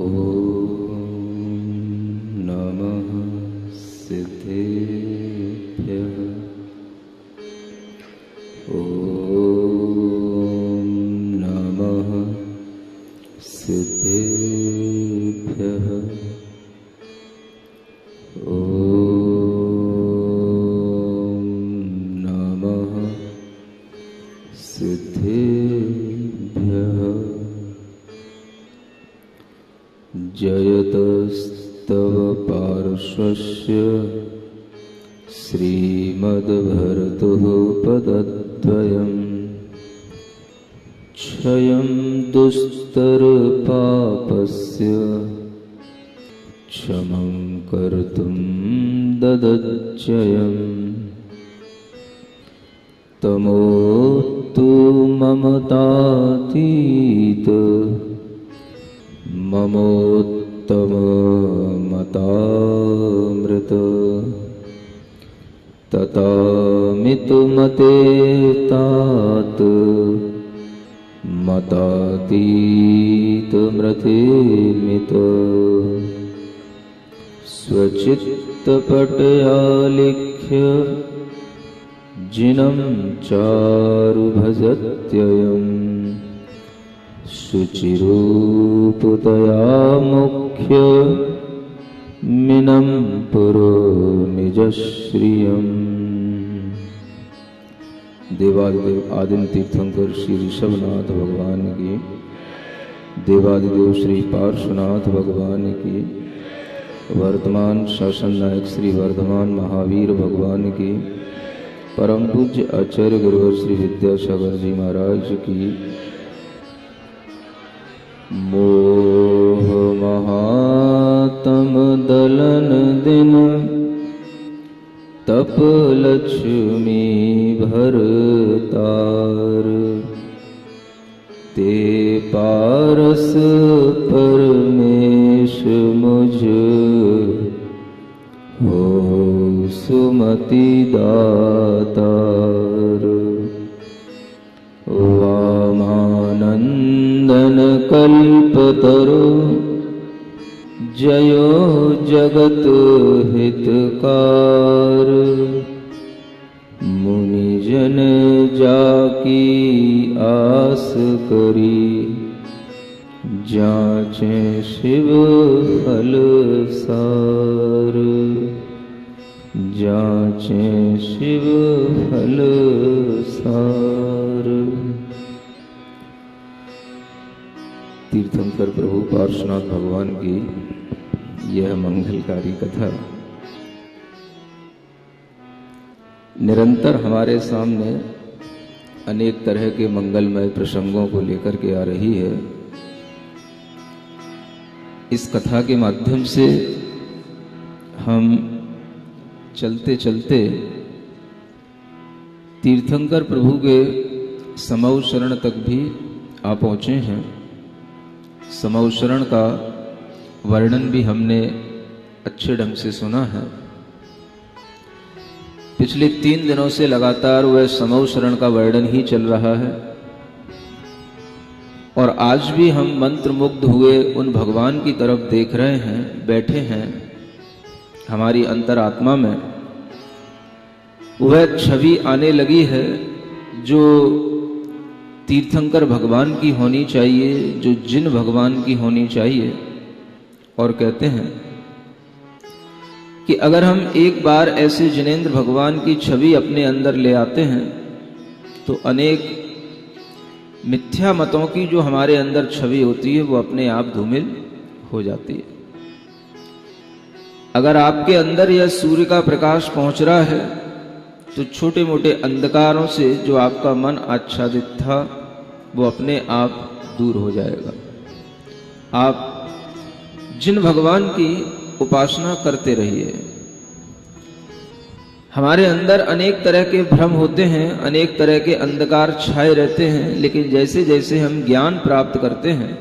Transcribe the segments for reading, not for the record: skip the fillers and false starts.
ॐ नमः सिद्धेभ्यः। ॐ नमः सिद्धेभ्यः। ॐ नमः सिद्धेभ्यः। जयतस्तव पार्श्वस्य श्रीमद्भर्तुः पदद्वयम् क्षयं दुस्तरपापस्य क्षमं कर्तुं ददच्चयम् तमोतु ममतातीत ममोत्तममतामृत ततामितुमते तात मतातीतमृतेमित स्वचित्तपटयालिख्य जिनं चारुभजत्ययम् शुचिरूपतया मुख्य मिनं पुरो निजश्रियम्। देवादिदेव आदिम तीर्थंकर श्री ऋषभनाथ भगवान की, देवादिदेव श्री पार्श्वनाथ भगवान की, वर्तमान शासन नायक श्री वर्धमान महावीर भगवान की, परम पूज्य आचार्य गुरुवर श्री विद्यासागर जी महाराज की। मोह महातम दलन दिन तप लक्ष्मी भरतार ते पारस परमेश मुझ हो सुमति दातार। वामानंदन कल्पतरु जयो जगत हितकार मुनिजन जाकी आस करी जाचे शिव फल सार जाचे शिव फल सार। तीर्थंकर प्रभु पार्श्वनाथ भगवान की यह मंगलकारी कथा निरंतर हमारे सामने अनेक तरह के मंगलमय प्रसंगों को लेकर के आ रही है। इस कथा के माध्यम से हम चलते चलते तीर्थंकर प्रभु के समौ शरण तक भी आ पहुँचे हैं। समौ शरण का वर्णन भी हमने अच्छे ढंग से सुना है। पिछले 3 दिनों से लगातार वह समौ शरण का वर्णन ही चल रहा है और आज भी हम मंत्र मुग्ध हुए उन भगवान की तरफ देख रहे हैं, बैठे हैं। हमारी अंतरात्मा में वह छवि आने लगी है जो तीर्थंकर भगवान की होनी चाहिए, जो जिन भगवान की होनी चाहिए। और कहते हैं कि अगर हम एक बार ऐसे जिनेंद्र भगवान की छवि अपने अंदर ले आते हैं तो अनेक मिथ्या मतों की जो हमारे अंदर छवि होती है वो अपने आप धूमिल हो जाती है। अगर आपके अंदर यह सूर्य का प्रकाश पहुंच रहा है तो छोटे मोटे अंधकारों से जो आपका मन आच्छादित था वो अपने आप दूर हो जाएगा। आप जिन भगवान की उपासना करते रहिए। हमारे अंदर अनेक तरह के भ्रम होते हैं, अनेक तरह के अंधकार छाए रहते हैं, लेकिन जैसे जैसे हम ज्ञान प्राप्त करते हैं,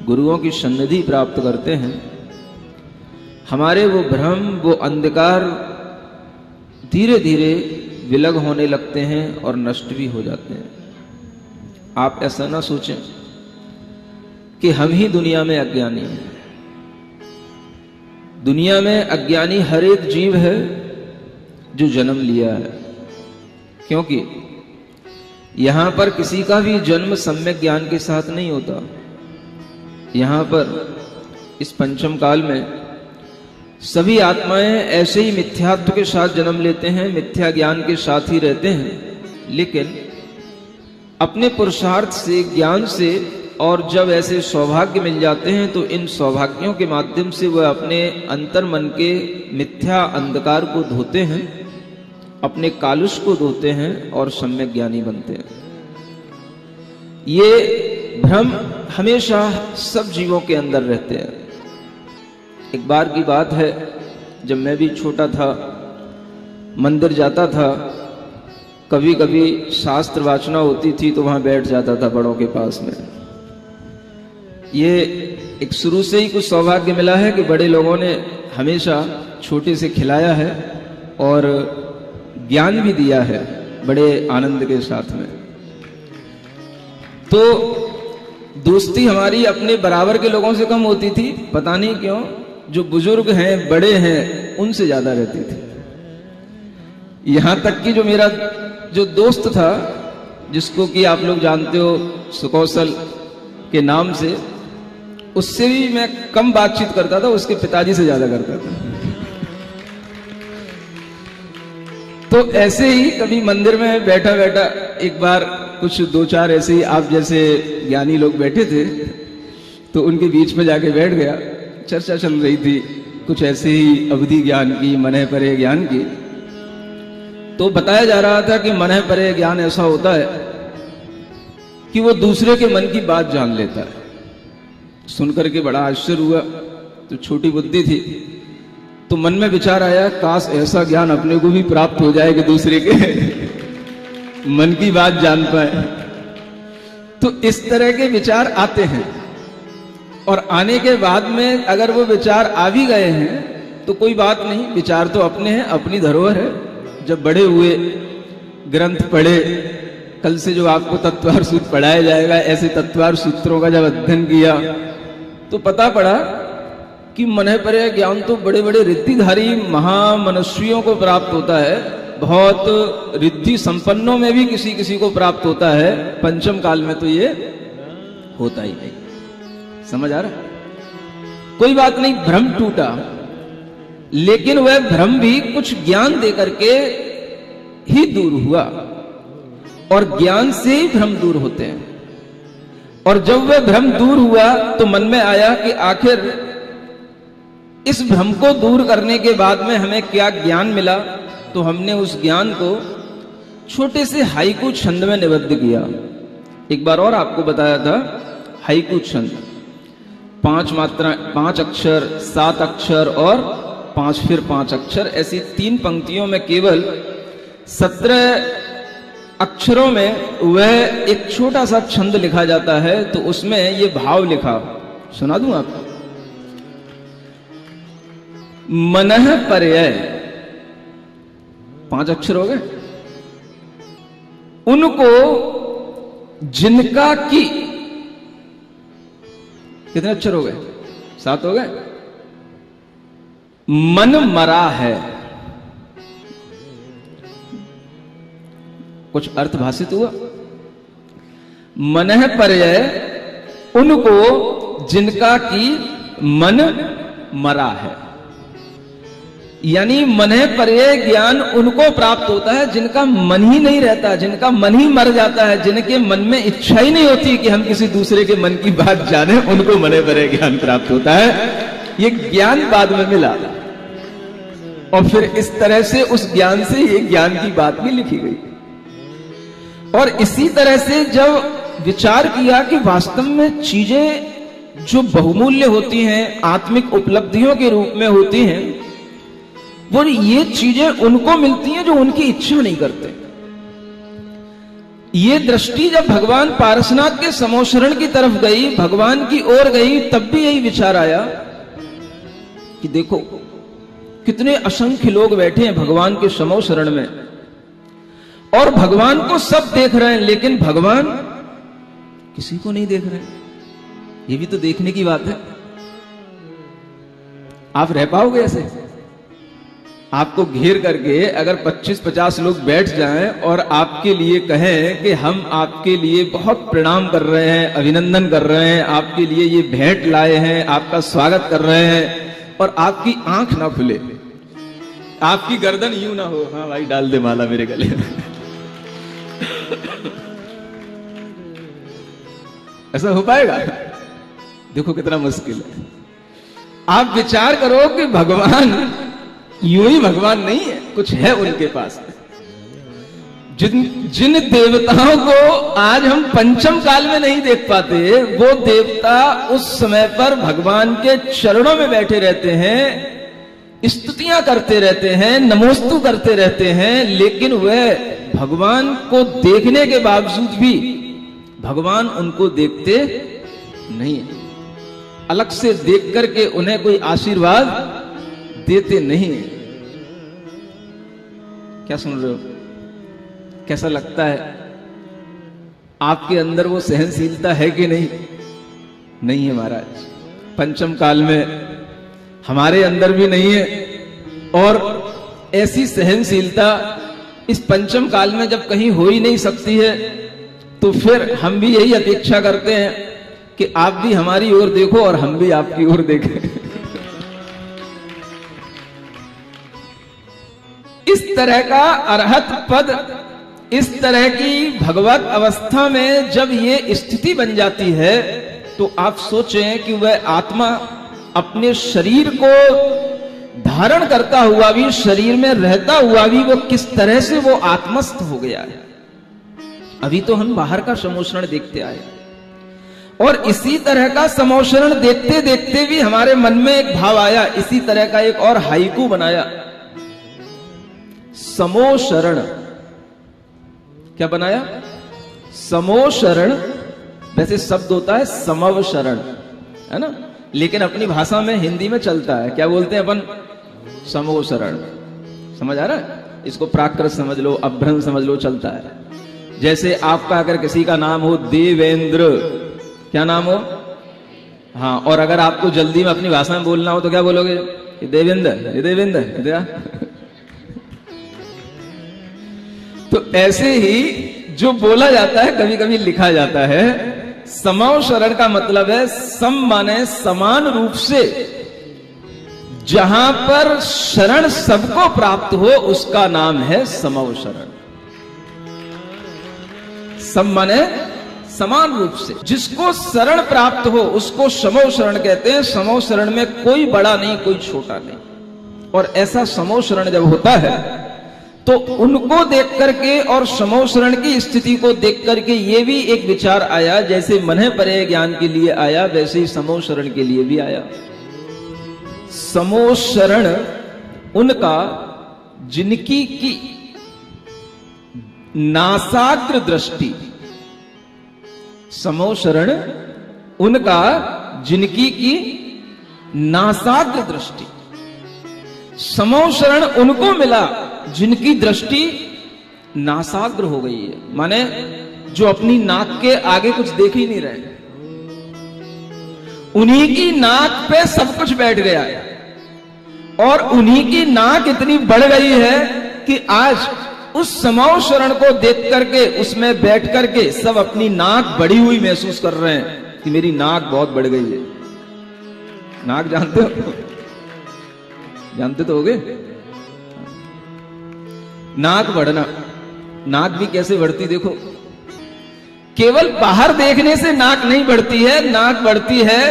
गुरुओं की सन्निधि प्राप्त करते हैं, हमारे वो भ्रम, वो अंधकार धीरे धीरे विलग होने लगते हैं और नष्ट भी हो जाते हैं। आप ऐसा ना सोचें कि हम ही दुनिया में अज्ञानी हैं। दुनिया में अज्ञानी हर एक जीव है जो जन्म लिया है, क्योंकि यहां पर किसी का भी जन्म सम्यक ज्ञान के साथ नहीं होता। यहां पर इस पंचम काल में सभी आत्माएं ऐसे ही मिथ्यात्व के साथ जन्म लेते हैं, मिथ्या ज्ञान के साथ ही रहते हैं, लेकिन अपने पुरुषार्थ से, ज्ञान से, और जब ऐसे सौभाग्य मिल जाते हैं तो इन सौभाग्यों के माध्यम से वह अपने अंतर मन के मिथ्या अंधकार को धोते हैं, अपने कालुष को धोते हैं और सम्यक ज्ञानी बनते हैं। ये भ्रम हमेशा सब जीवों के अंदर रहते हैं। एक बार की बात है, जब मैं भी छोटा था, मंदिर जाता था, कभी कभी शास्त्र वाचना होती थी तो वहां बैठ जाता था बड़ों के पास में। ये एक शुरू से ही कुछ सौभाग्य मिला है कि बड़े लोगों ने हमेशा छोटे से खिलाया है और ज्ञान भी दिया है बड़े आनंद के साथ में। तो दोस्ती हमारी अपने बराबर के लोगों से कम होती थी, पता नहीं क्यों, जो बुजुर्ग हैं, बड़े हैं, उनसे ज्यादा रहती थी। यहां तक कि जो मेरा जो दोस्त था, जिसको कि आप लोग जानते हो सुकौशल के नाम से, उससे भी मैं कम बातचीत करता था, उसके पिताजी से ज्यादा करता था। तो ऐसे ही कभी मंदिर में बैठा बैठा एक बार कुछ 2-4 ऐसे ही आप जैसे ज्ञानी लोग बैठे थे, तो उनके बीच में जाके बैठ गया। चर्चा चल रही थी कुछ ऐसे ही अवधि ज्ञान की, मनः परे ज्ञान की। तो बताया जा रहा था कि मनः परे ज्ञान ऐसा होता है कि वो दूसरे के मन की बात जान लेता है। सुनकर के बड़ा आश्चर्य हुआ, तो छोटी बुद्धि थी, तो मन में विचार आया, काश ऐसा ज्ञान अपने को भी प्राप्त हो जाए कि दूसरे के मन की बात जान पाए। तो इस तरह के विचार आते हैं, और आने के बाद में अगर वो विचार आ भी गए हैं तो कोई बात नहीं, विचार तो अपने हैं, अपनी धरोहर है। जब बड़े हुए, ग्रंथ पढ़े, कल से जो आपको तत्वार सूत्र पढ़ाया जाएगा, ऐसे तत्वार सूत्रों का जब अध्ययन किया तो पता पड़ा कि मनः परे ज्ञान तो बड़े बड़े रिद्धिधारी महामनुष्यों को प्राप्त होता है, बहुत रिद्धि संपन्नों में भी किसी किसी को प्राप्त होता है। पंचम काल में तो ये होता ही नहीं। समझ आ रहा? कोई बात नहीं, भ्रम टूटा, लेकिन वह भ्रम भी कुछ ज्ञान देकर के ही दूर हुआ, और ज्ञान से ही भ्रम दूर होते हैं। और जब वह भ्रम दूर हुआ तो मन में आया कि आखिर इस भ्रम को दूर करने के बाद में हमें क्या ज्ञान मिला। तो हमने उस ज्ञान को छोटे से हाइकू छंद में निबद्ध किया। एक बार और आपको बताया था, हाइकू छंद 5 मात्रा, 5 अक्षर, 7 अक्षर और 5 फिर 5 अक्षर, ऐसी 3 पंक्तियों में केवल 17 अक्षरों में वह एक छोटा सा छंद लिखा जाता है। तो उसमें ये भाव लिखा, सुना दूं आपको। मनः पर्यय, 5 अक्षर हो गए, उनको जिनका की, कितने अक्षर हो गए? 7 हो गए। मन मरा है, कुछ अर्थ भाषित हुआ। मनः पर्यय, उनको जिनका की मन मरा है, यानी मनः पर्यय ज्ञान उनको प्राप्त होता है जिनका मन ही नहीं रहता, जिनका मन ही मर जाता है, जिनके मन में इच्छा ही नहीं होती कि हम किसी दूसरे के मन की बात जाने, उनको मनः पर्यय ज्ञान प्राप्त होता है। ये ज्ञान बाद में मिला, और फिर इस तरह से उस ज्ञान से ये ज्ञान की बात भी लिखी गई। और इसी तरह से जब विचार किया कि वास्तव में चीजें जो बहुमूल्य होती हैं, आत्मिक उपलब्धियों के रूप में होती हैं, वो ये चीजें उनको मिलती हैं जो उनकी इच्छा नहीं करते। ये दृष्टि जब भगवान पारसनाथ के समोशरण की तरफ गई, भगवान की ओर गई, तब भी यही विचार आया कि देखो कितने असंख्य लोग बैठे हैं भगवान के समोशरण में, और भगवान को सब देख रहे हैं, लेकिन भगवान किसी को नहीं देख रहे। ये भी तो देखने की बात है। आप रह पाओगे ऐसे? आपको घेर करके अगर 25-50 लोग बैठ जाएं और आपके लिए कहें कि हम आपके लिए बहुत प्रणाम कर रहे हैं, अभिनंदन कर रहे हैं, आपके लिए ये भेंट लाए हैं, आपका स्वागत कर रहे हैं, और आपकी आंख ना खुले, आपकी गर्दन यूं ना हो, हाँ भाई डाल दे माला मेरे गले में, ऐसा हो पाएगा? देखो कितना मुश्किल है। आप विचार करो कि भगवान यूं ही भगवान नहीं है, कुछ है उनके पास। जिन देवताओं को आज हम पंचम काल में नहीं देख पाते, वो देवता उस समय पर भगवान के चरणों में बैठे रहते हैं, स्तुतियां करते रहते हैं, नमोस्तु करते रहते हैं, लेकिन वह भगवान को देखने के बावजूद भी भगवान उनको देखते नहीं है। अलग से देख करके उन्हें कोई आशीर्वाद देते नहीं है। क्या सुन रहे हो? कैसा लगता है? आपके अंदर वो सहनशीलता है कि नहीं? नहीं है महाराज। पंचम काल में हमारे अंदर भी नहीं है, और ऐसी सहनशीलता इस पंचम काल में जब कहीं हो ही नहीं सकती है, तो फिर हम भी यही अपेक्षा करते हैं कि आप भी हमारी ओर देखो और हम भी आपकी ओर देखें। इस तरह का अरहत पद, इस तरह की भगवत अवस्था में जब ये स्थिति बन जाती है, तो आप सोचें कि वह आत्मा अपने शरीर को धारण करता हुआ भी, शरीर में रहता हुआ भी, वो किस तरह से वो आत्मस्थ हो गया है। अभी तो हम बाहर का समोषण देखते आए, और इसी तरह का समोषण देखते देखते भी हमारे मन में एक भाव आया। इसी तरह का एक और हाइकू बनाया, समोशरण। क्या बनाया? समोशरण। वैसे शब्द होता है समवशरण, है ना, लेकिन अपनी भाषा में हिंदी में चलता है, क्या बोलते हैं अपन? समोशरण। समझ आ रहा है? इसको प्राकृत समझ लो, अभ्रंश समझ लो, चलता है। जैसे आपका अगर किसी का नाम हो देवेंद्र, क्या नाम हो? हाँ, और अगर आपको जल्दी में अपनी भाषा में बोलना हो तो क्या बोलोगे? ये देवेंद्र, ये देवेंद्र, दया। तो ऐसे ही जो बोला जाता है, कभी कभी लिखा जाता है। समवशरण का मतलब है सम माने समान रूप से, जहां पर शरण सबको प्राप्त हो उसका नाम है समवशरण। सम माने समान रूप से, जिसको शरण प्राप्त हो उसको समवशरण कहते हैं। समवशरण में कोई बड़ा नहीं, कोई छोटा नहीं। और ऐसा समवशरण जब होता है तो उनको देख करके और समवशरण की स्थिति को देख करके ये भी एक विचार आया, जैसे मन्ह परे ज्ञान के लिए आया, वैसे ही समवशरण के लिए भी आया। समवशरण उनका जिनकी की नासाग्र दृष्टि, समवशरण उनका जिनकी की नासाग्र दृष्टि। समवशरण उनको मिला जिनकी दृष्टि नासाग्र हो गई है, माने जो अपनी नाक के आगे कुछ देख ही नहीं रहे, उन्हीं की नाक पे सब कुछ बैठ गया है, और उन्हीं की नाक इतनी बढ़ गई है कि आज उस समवशरण को देख करके, उसमें बैठ करके सब अपनी नाक बढ़ी हुई महसूस कर रहे हैं कि मेरी नाक बहुत बढ़ गई है। नाक जानते हो? जानते तो होगे। नाक बढ़ना, नाक भी कैसे बढ़ती देखो। केवल बाहर देखने से नाक नहीं बढ़ती है, नाक बढ़ती है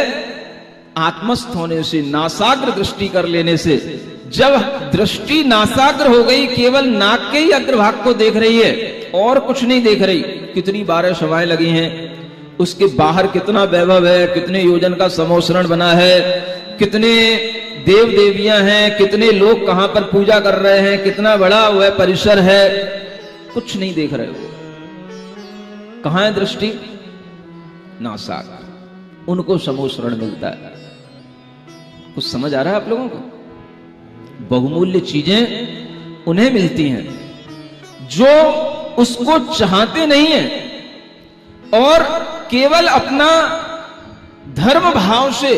आत्मस्थ होने से, नासाग्र दृष्टि कर लेने से। जब दृष्टि नासाग्र हो गई, केवल नाक के ही अग्रभाग को देख रही है और कुछ नहीं देख रही, कितनी 12 सभाएं लगी हैं, उसके बाहर कितना वैभव है, कितने योजन का समवशरण बना है, कितने देव देवियां हैं, कितने लोग कहां पर पूजा कर रहे हैं, कितना बड़ा वह परिसर है, कुछ नहीं देख रहे हो। कहां है दृष्टि? नासाग्र। उनको समवशरण मिलता है। कुछ समझ आ रहा है आप लोगों को? बहुमूल्य चीजें उन्हें मिलती हैं जो उसको चाहते नहीं हैं और केवल अपना धर्म भाव से,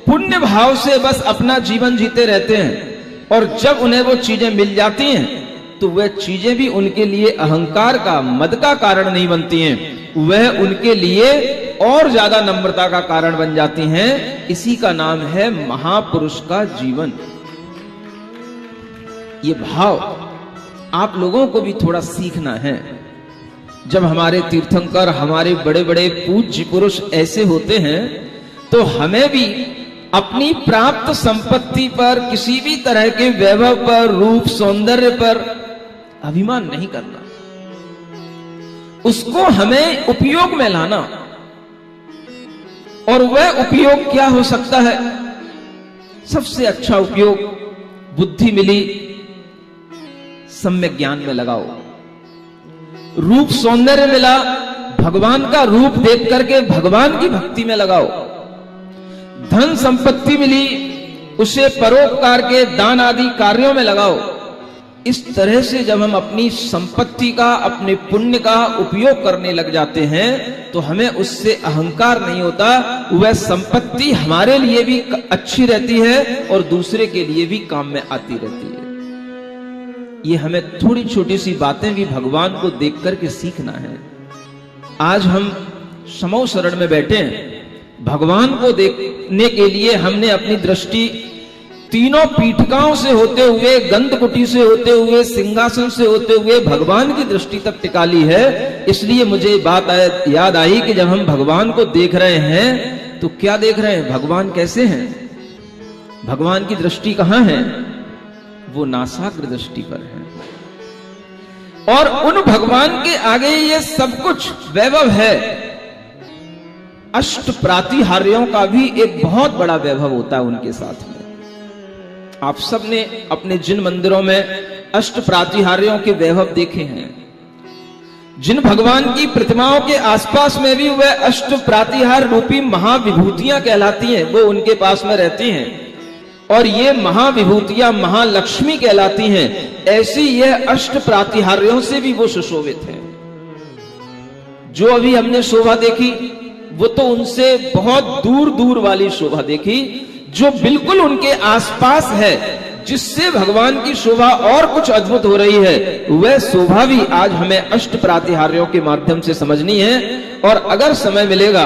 पुण्य भाव से बस अपना जीवन जीते रहते हैं, और जब उन्हें वो चीजें मिल जाती हैं तो वह चीजें भी उनके लिए अहंकार का, मद का कारण नहीं बनती हैं, वह उनके लिए और ज्यादा नम्रता का कारण बन जाती हैं। इसी का नाम है महापुरुष का जीवन। ये भाव आप लोगों को भी थोड़ा सीखना है। जब हमारे तीर्थंकर, हमारे बड़े बड़े पूज्य पुरुष ऐसे होते हैं तो हमें भी अपनी प्राप्त संपत्ति पर, किसी भी तरह के वैभव पर, रूप सौंदर्य पर अभिमान नहीं करना, उसको हमें उपयोग में लाना। और वह उपयोग क्या हो सकता है? सबसे अच्छा उपयोग, बुद्धि मिली, सम्यक ज्ञान में लगाओ। रूप सौंदर्य मिला, भगवान का रूप देख करके भगवान की भक्ति में लगाओ। धन संपत्ति मिली, उसे परोपकार के, दान आदि कार्यों में लगाओ। इस तरह से जब हम अपनी संपत्ति का, अपने पुण्य का उपयोग करने लग जाते हैं तो हमें उससे अहंकार नहीं होता। वह संपत्ति हमारे लिए भी अच्छी रहती है और दूसरे के लिए भी काम में आती रहती है। ये हमें थोड़ी छोटी सी बातें भी भगवान को देख करके सीखना है। आज हम समौ शरण में बैठे हैं, भगवान को देखने के लिए हमने अपनी दृष्टि तीनों पीठिकाओं से होते हुए, गंधकुटी से होते हुए, सिंहासन से होते हुए भगवान की दृष्टि तक टिका ली है। इसलिए मुझे बात याद आई कि जब हम भगवान को देख रहे हैं तो क्या देख रहे हैं? भगवान कैसे हैं? भगवान की दृष्टि कहां है? वो नासाग्र दृष्टि पर है। और उन भगवान के आगे ये सब कुछ वैभव है। अष्ट प्रातिहार्यों का भी एक बहुत बड़ा वैभव होता है उनके साथ में। आप सब ने अपने जिन मंदिरों में अष्ट प्रातिहार्यों के वैभव देखे हैं, जिन भगवान की प्रतिमाओं के आसपास में भी वह अष्ट प्रातिहार रूपी महाविभूतियां कहलाती हैं, वो उनके पास में रहती हैं। और ये महाविभूतियां महालक्ष्मी कहलाती हैं। ऐसी यह अष्ट प्रातिहार्यों से भी वो सुशोभित है। जो अभी हमने शोभा देखी वो तो उनसे बहुत दूर दूर वाली शोभा देखी, जो बिल्कुल उनके आसपास है, जिससे भगवान की शोभा और कुछ अद्भुत हो रही है, वह शोभा भी आज हमें अष्ट प्रातिहार्यों के माध्यम से समझनी है। और अगर समय मिलेगा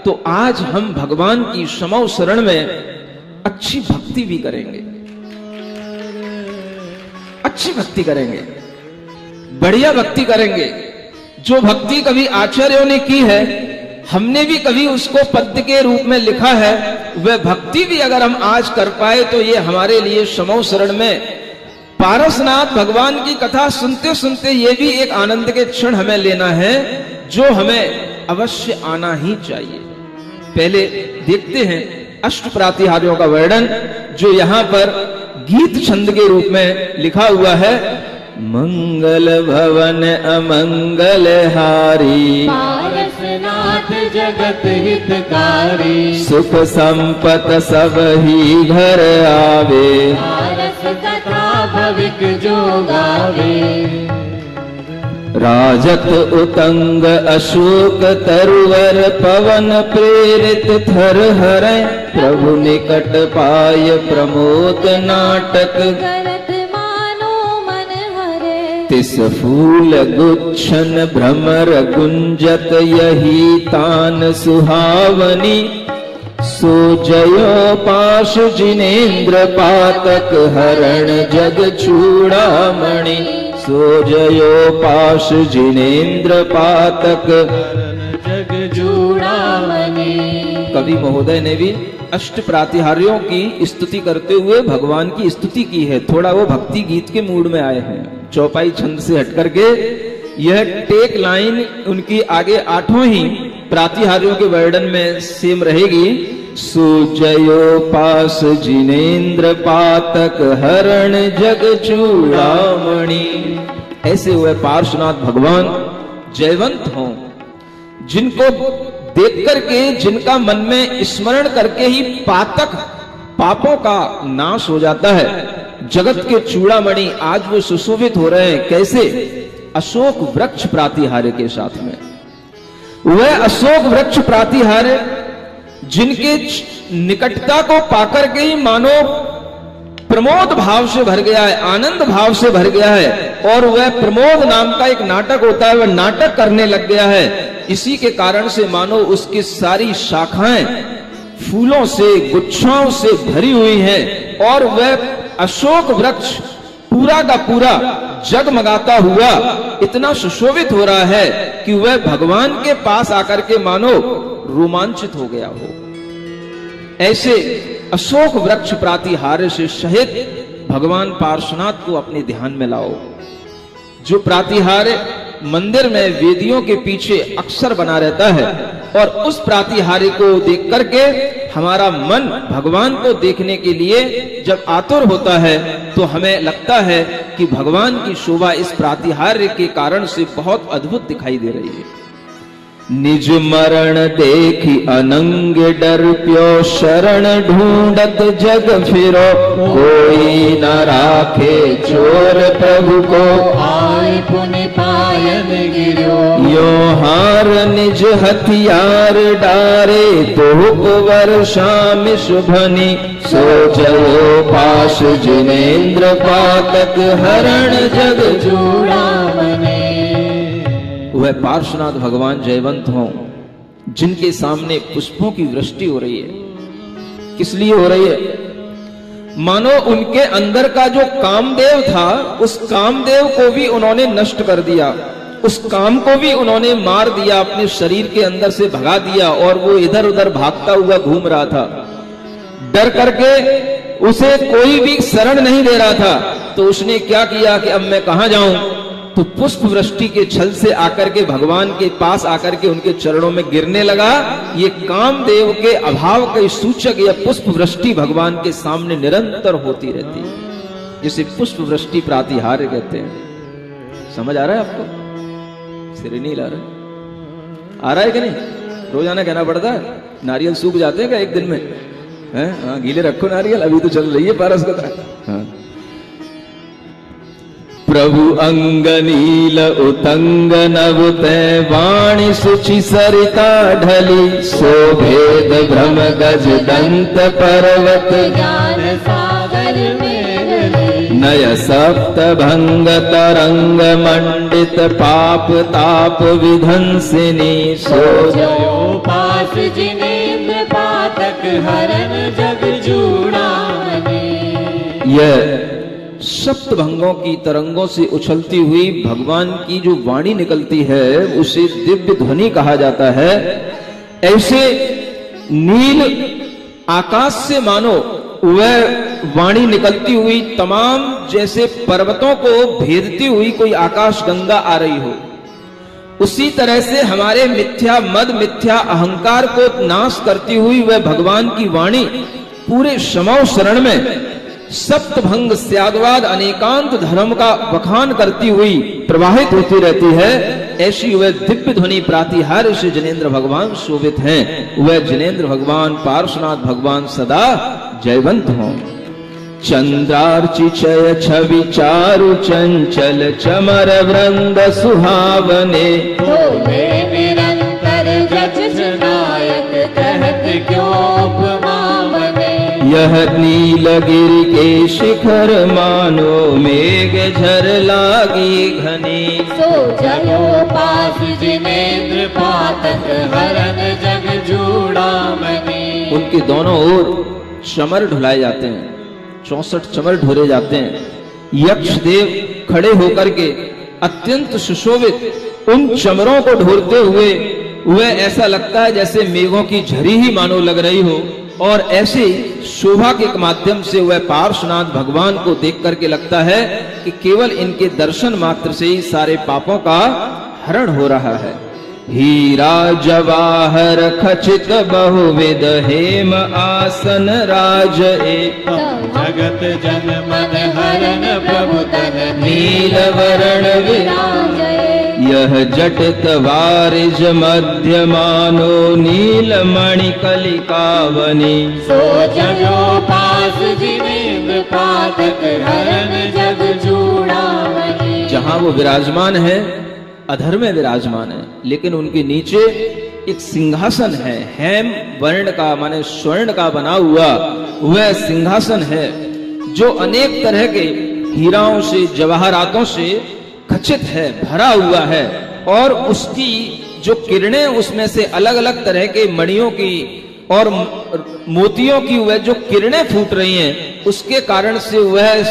तो आज हम भगवान की समौ शरण में अच्छी भक्ति भी करेंगे, अच्छी भक्ति करेंगे, बढ़िया भक्ति करेंगे। जो भक्ति कभी आचार्यों ने की है, हमने भी कभी उसको पद्य के रूप में लिखा है, वह भक्ति भी अगर हम आज कर पाए तो ये हमारे लिए समौ शरण में पारसनाथ भगवान की कथा सुनते सुनते ये भी एक आनंद के क्षण हमें लेना है, जो हमें अवश्य आना ही चाहिए। पहले देखते हैं अष्ट प्रातिहार्यों का वर्णन, जो यहां पर गीत छंद के रूप में लिखा हुआ है। मंगल भवन अमंगल हारी, पारसनाथ जगत हितकारी, सुख संपत सब ही घर आवे, पारस कथा भविक जो गावे। राजत उतंग अशोक तरुवर, पवन प्रेरित थर हरै, प्रभु निकट पाय प्रमोद नाटक, करत मानो मन हरे। तिस फूल गुच्छन भ्रमर गुंजत, यही तान सुहावनी, सो जयो पाश जिनेन्द्र पातक, हरण जग चूड़ामणि, सो जयो पाश जिनेन्द्र पातक, जग चूड़ामणि। कवि महोदय ने भी अष्ट प्रातिहार्यों की स्तुति करते हुए भगवान की स्तुति की है। थोड़ा वो भक्ति गीत के मूड में आए हैं, चौपाई छंद से हट करके। यह टेक लाइन उनकी आगे आठों ही प्रातिहार्यों के वर्णन में सेम रहेगी। सुजयो पास जिनेन्द्र पातक, हरण जग चूड़ामणि। ऐसे हुए पार्श्वनाथ भगवान जयवंत हों, जिनको देख करके, जिनका मन में स्मरण करके ही पातक, पापों का नाश हो जाता है। जगत के चूड़ामणि आज वो सुशोभित हो रहे हैं। कैसे? अशोक वृक्ष प्रातिहार्य के साथ में। वह अशोक वृक्ष प्रातिहार्य जिनके निकटता को पाकर के ही मानो प्रमोद भाव से भर गया है, आनंद भाव से भर गया है, और वह प्रमोद नाम का एक नाटक होता है, वह नाटक करने लग गया है। इसी के कारण से मानो उसकी सारी शाखाएं फूलों से, गुच्छों से भरी हुई हैं, और वह अशोक वृक्ष पूरा का पूरा जगमगाता हुआ इतना सुशोभित हो रहा है कि वह भगवान के पास आकर के मानो रोमांचित हो गया हो। ऐसे अशोक वृक्ष प्रातिहार्य से सहित भगवान पार्श्वनाथ को अपने ध्यान में लाओ। जो प्रातिहार्य मंदिर में वेदियों के पीछे अक्सर बना रहता है, और उस प्रातिहार्य को देख करके हमारा मन भगवान को देखने के लिए जब आतुर होता है, तो हमें लगता है कि भगवान की शोभा इस प्रातिहार्य के कारण से बहुत अद्भुत दिखाई दे रही है। निज मरण देखी अनंग डर प्यो, शरण ढूंढत जग फिरो, कोई न राखे चोर प्रभु को, आय पुनि पायन गिरो। यो हार निज हथियार डारे, तो वर्षा में शुभनी, सो जयो पाश जिनेन्द्र पातक, हरण जग चूड़ामणि। वह पार्श्वनाथ भगवान जयवंत हों, जिनके सामने पुष्पों की वृष्टि हो रही है। किस लिए हो रही है? मानो उनके अंदर का जो कामदेव था, उस कामदेव को भी उन्होंने नष्ट कर दिया, उस काम को भी उन्होंने मार दिया, अपने शरीर के अंदर से भगा दिया, और वो इधर उधर भागता हुआ घूम रहा था। डर करके उसे कोई भी शरण नहीं दे रहा था, तो उसने क्या किया कि अब मैं कहां जाऊं? तो पुष्प वृष्टि के छल से आकर के भगवान के पास आकर के उनके चरणों में गिरने लगा। ये कामदेव के अभाव का सूचक यह पुष्प वृष्टि भगवान के सामने निरंतर होती रहती है, जिसे पुष्प वृष्टि प्रातिहार्य कहते हैं। समझ आ रहा है आपको? सिर नहीं ला रहा? आ रहा है कि नहीं? रोजाना कहना पड़ता है? नारियल सूख जाते हैं क्या एक दिन में? हैं? हाँ, गीले रखो नारियल, अभी तो चल रही है पारस कथा। हाँ। प्रभु अंग नील उतंग नव तय, वाणी सुचि सरिता ढली, सो भेद भ्रम गज दंत पर्वत, ज्ञान सागर में ढली। नय सप्त भंग तरंग मंडित, पाप ताप विध्वंसिनी, सो जयो पास जिनेन्द्र पातक, हरण जग चूड़ामणि। यह सप्त भंगों की तरंगों से उछलती हुई भगवान की जो वाणी निकलती है, उसे दिव्य ध्वनि कहा जाता है। ऐसे नील आकाश से मानो वह वाणी निकलती हुई तमाम जैसे पर्वतों को भेदती हुई कोई आकाश गंगा आ रही हो, उसी तरह से हमारे मिथ्या मद, मिथ्या अहंकार को नाश करती हुई वह भगवान की वाणी पूरे समौ शरण में सप्तभंग त्यागवाद अनेकांत धर्म का बखान करती हुई प्रवाहित होती रहती है। ऐसी वह दिव्य ध्वनि प्रातिहार्य से जिनेन्द्र भगवान शोभित हैं। वह जिनेन्द्र भगवान पार्श्वनाथ भगवान सदा जयवंत हों। चंद्रार्चि चय छवि चारु चंचल, चमर वृंद सुहावने, बोले निरंतर जज नायक, कहत क्यों उपमा बने। यह नीलगिरि के शिखर, मानो मेघ झर लागी घनी, सो जयो पास जिनेन्द्र पातक, हरण जग चूड़ामणि। उनके दोनों ओर चमर ढुलाए जाते हैं, 64 चमर ढोरे जाते हैं। यक्ष देव खड़े होकर के अत्यंत सुशोभित उन चमरों को ढोरते हुए वह ऐसा लगता है जैसे मेघों की झरी ही मानो लग रही हो, और ऐसे शोभा के माध्यम से वह पार्श्वनाथ भगवान को देख करके लगता है कि केवल इनके दर्शन मात्र से ही सारे पापों का हरण हो रहा है। हीरा जवाहर खचित बहुविध, हेम आसन राज एक, जगत जन मन हरण प्रभु तन, नील वरण विराजय। यह जटित वारिज मध्य, मानो नील मणि कलिकावनी, सो जयो पास जिनेन्द्र पातक, हरण जग चूड़ामणि। जहां वो विराजमान है अधर में विराजमान है, लेकिन उनके नीचे एक सिंहासन है, हेम वर्ण का माने स्वर्ण का बना हुआ वह सिंहासन है, जो अनेक तरह के हीराओं से जवाहरातों से खचित है, भरा हुआ है। और उसकी जो किरणें उसमें से अलग अलग तरह के मणियों की और मोतियों की वह जो किरणें फूट रही हैं, उसके कारण से वह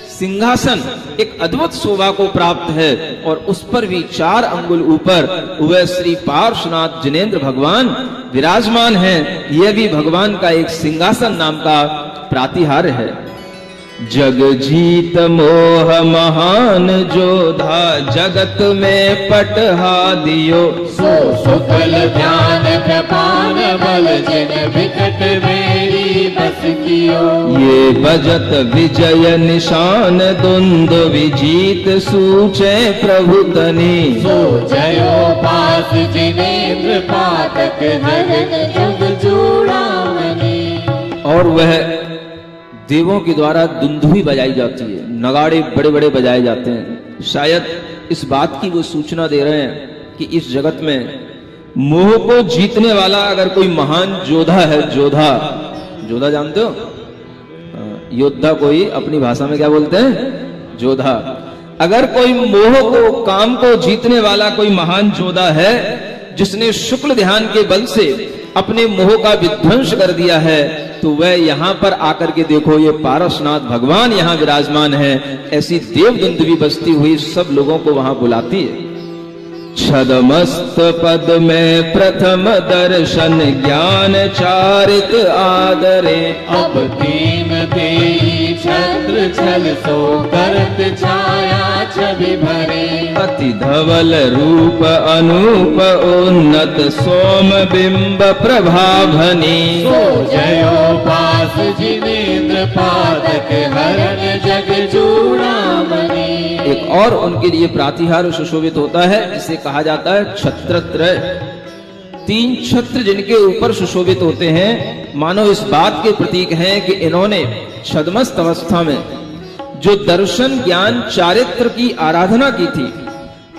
सिंहासन एक अद्भुत शोभा को प्राप्त है। और उस पर भी 4 अंगुल ऊपर वह श्री पार्श्वनाथ जिनेंद्र भगवान विराजमान हैं। यह भी भगवान का एक सिंहासन नाम का प्रातिहार्य है। जग जीत मोह महान जोधा, जगत में पटहा दियो, सो सुकल ध्यान कृपान बल जिन विकट मेरी बस कियो। ये बजत विजय निशान दुंद विजीत सूचे प्रभु तनी, सो जयो पास जिनेंद्र पातक हरन जग चूड़ामणि। और वह देवों के द्वारा दुंदुभी बजाई जाती है, नगाड़े बड़े बड़े बजाए जाते हैं। शायद इस बात की वो सूचना दे रहे हैं कि इस जगत में मोह को जीतने वाला अगर कोई महान योद्धा है, जोधा जानते हो, योद्धा कोई अपनी भाषा में क्या बोलते हैं, जोधा। अगर कोई मोह को, काम को जीतने वाला कोई महान योद्धा है, जिसने शुक्ल ध्यान के बल से अपने मोह का विध्वंस कर दिया है, तो वह यहां पर आकर के देखो, ये पारसनाथ भगवान यहां विराजमान है। ऐसी देव दुंदुभी बजती हुई सब लोगों को वहां बुलाती है। छदमस्त पद में प्रथम दर्शन, ज्ञान चारित आदरे, अब तीन देई छत्र छल सो करत छाया छवि भरे। अति धवल रूप अनूप उन्नत, सोम बिंब प्रभाभनी, सो जयो पास जिनेंद्र पादक हरण जग चूड़ामणि। एक और उनके लिए प्रातिहार्य सुशोभित होता है, जिसे कहा जाता है छत्रत्रय। 3 छत्र जिनके ऊपर सुशोभित होते हैं, मानो इस बात के प्रतीक हैं कि इन्होंने छद्मस्त अवस्था में जो दर्शन ज्ञान चारित्र की आराधना की थी,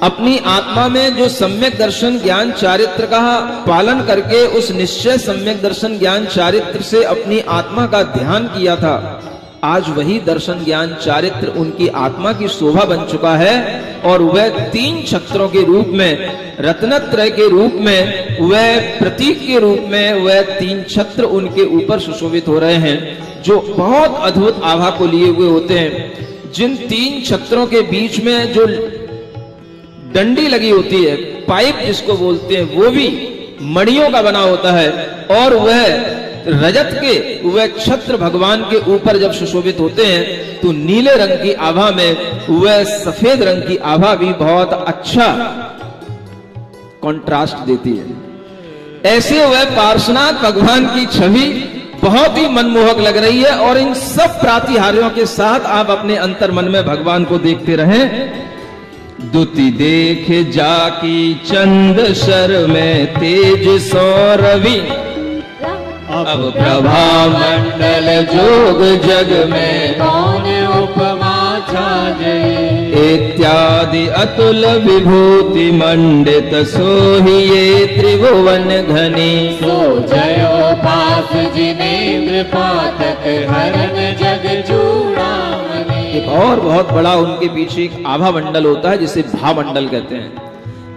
अपनी आत्मा में जो सम्यक दर्शन ज्ञान चारित्र का पालन करके उस निश्चय सम्यक दर्शन ज्ञान चारित्र से अपनी आत्मा का ध्यान किया था, आज वही दर्शन ज्ञान चारित्र उनकी आत्मा की शोभा बन चुका है। और वह 3 छत्रों के रूप में, रत्नत्रय के रूप में, वह प्रतीक के रूप में वह 3 छत्र उनके ऊपर सुशोभित हो रहे हैं, जो बहुत अद्भुत आभा को लिए हुए होते हैं। जिन 3 छत्रों के बीच में जो डंडी लगी होती है, पाइप जिसको बोलते हैं, वो भी मणियों का बना होता है। और वह रजत के वह छत्र भगवान के ऊपर जब सुशोभित होते हैं, तो नीले रंग की आभा में वह सफेद रंग की आभा भी बहुत अच्छा कंट्रास्ट देती है। ऐसे वह पार्श्वनाथ भगवान की छवि बहुत ही मनमोहक लग रही है। और इन सब प्रातिहार्यों के साथ आप अपने अंतर मन में भगवान को देखते रहें। दुति देख जाकी चंद शर में तेज सौरवी, अब प्रभा मंडल जोग जग में कौन उपमा छाजे। इत्यादि अतुल विभूति मंडित, सोहिए त्रिभुवन घनी, सो जयो पास जिनेंद्र पातक हरण जग चूड़ामणि। एक और बहुत बड़ा उनके पीछे एक आभा मंडल होता है, जिसे भामंडल कहते हैं।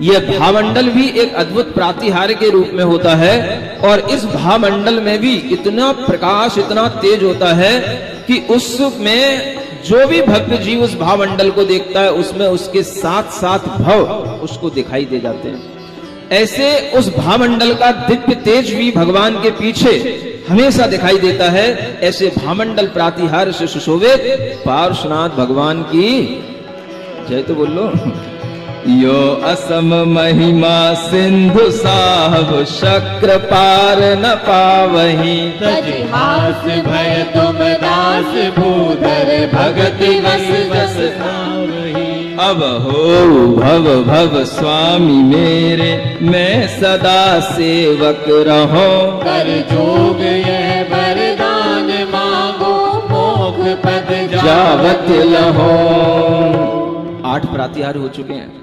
यह भामंडल भी एक अद्भुत प्रातिहार्य के रूप में होता है। और इस भामंडल में भी इतना प्रकाश, इतना तेज होता है कि उसमें जो भी भक्त जीव उस भामंडल को देखता है, उसमें उसके साथ साथ भव उसको दिखाई दे जाते हैं। ऐसे उस भामंडल का दिव्य तेज भी भगवान के पीछे हमेशा दिखाई देता है। ऐसे भामंडल प्रातिहार्य से सुशोभित पार्श्वनाथ भगवान की जय तो बोल लो। यो असम महिमा सिंधु साहब, शक्र पार न पावही, तजिहास भय तुम दास भूधर, भगति वस वस आवही। अब हो भव भव स्वामी मेरे, मैं सदा सेवक रहो, कर जोग यह वरदान मांगो, मोक्ष पद जावत लहो। 8 प्रातिहार्य हो चुके हैं।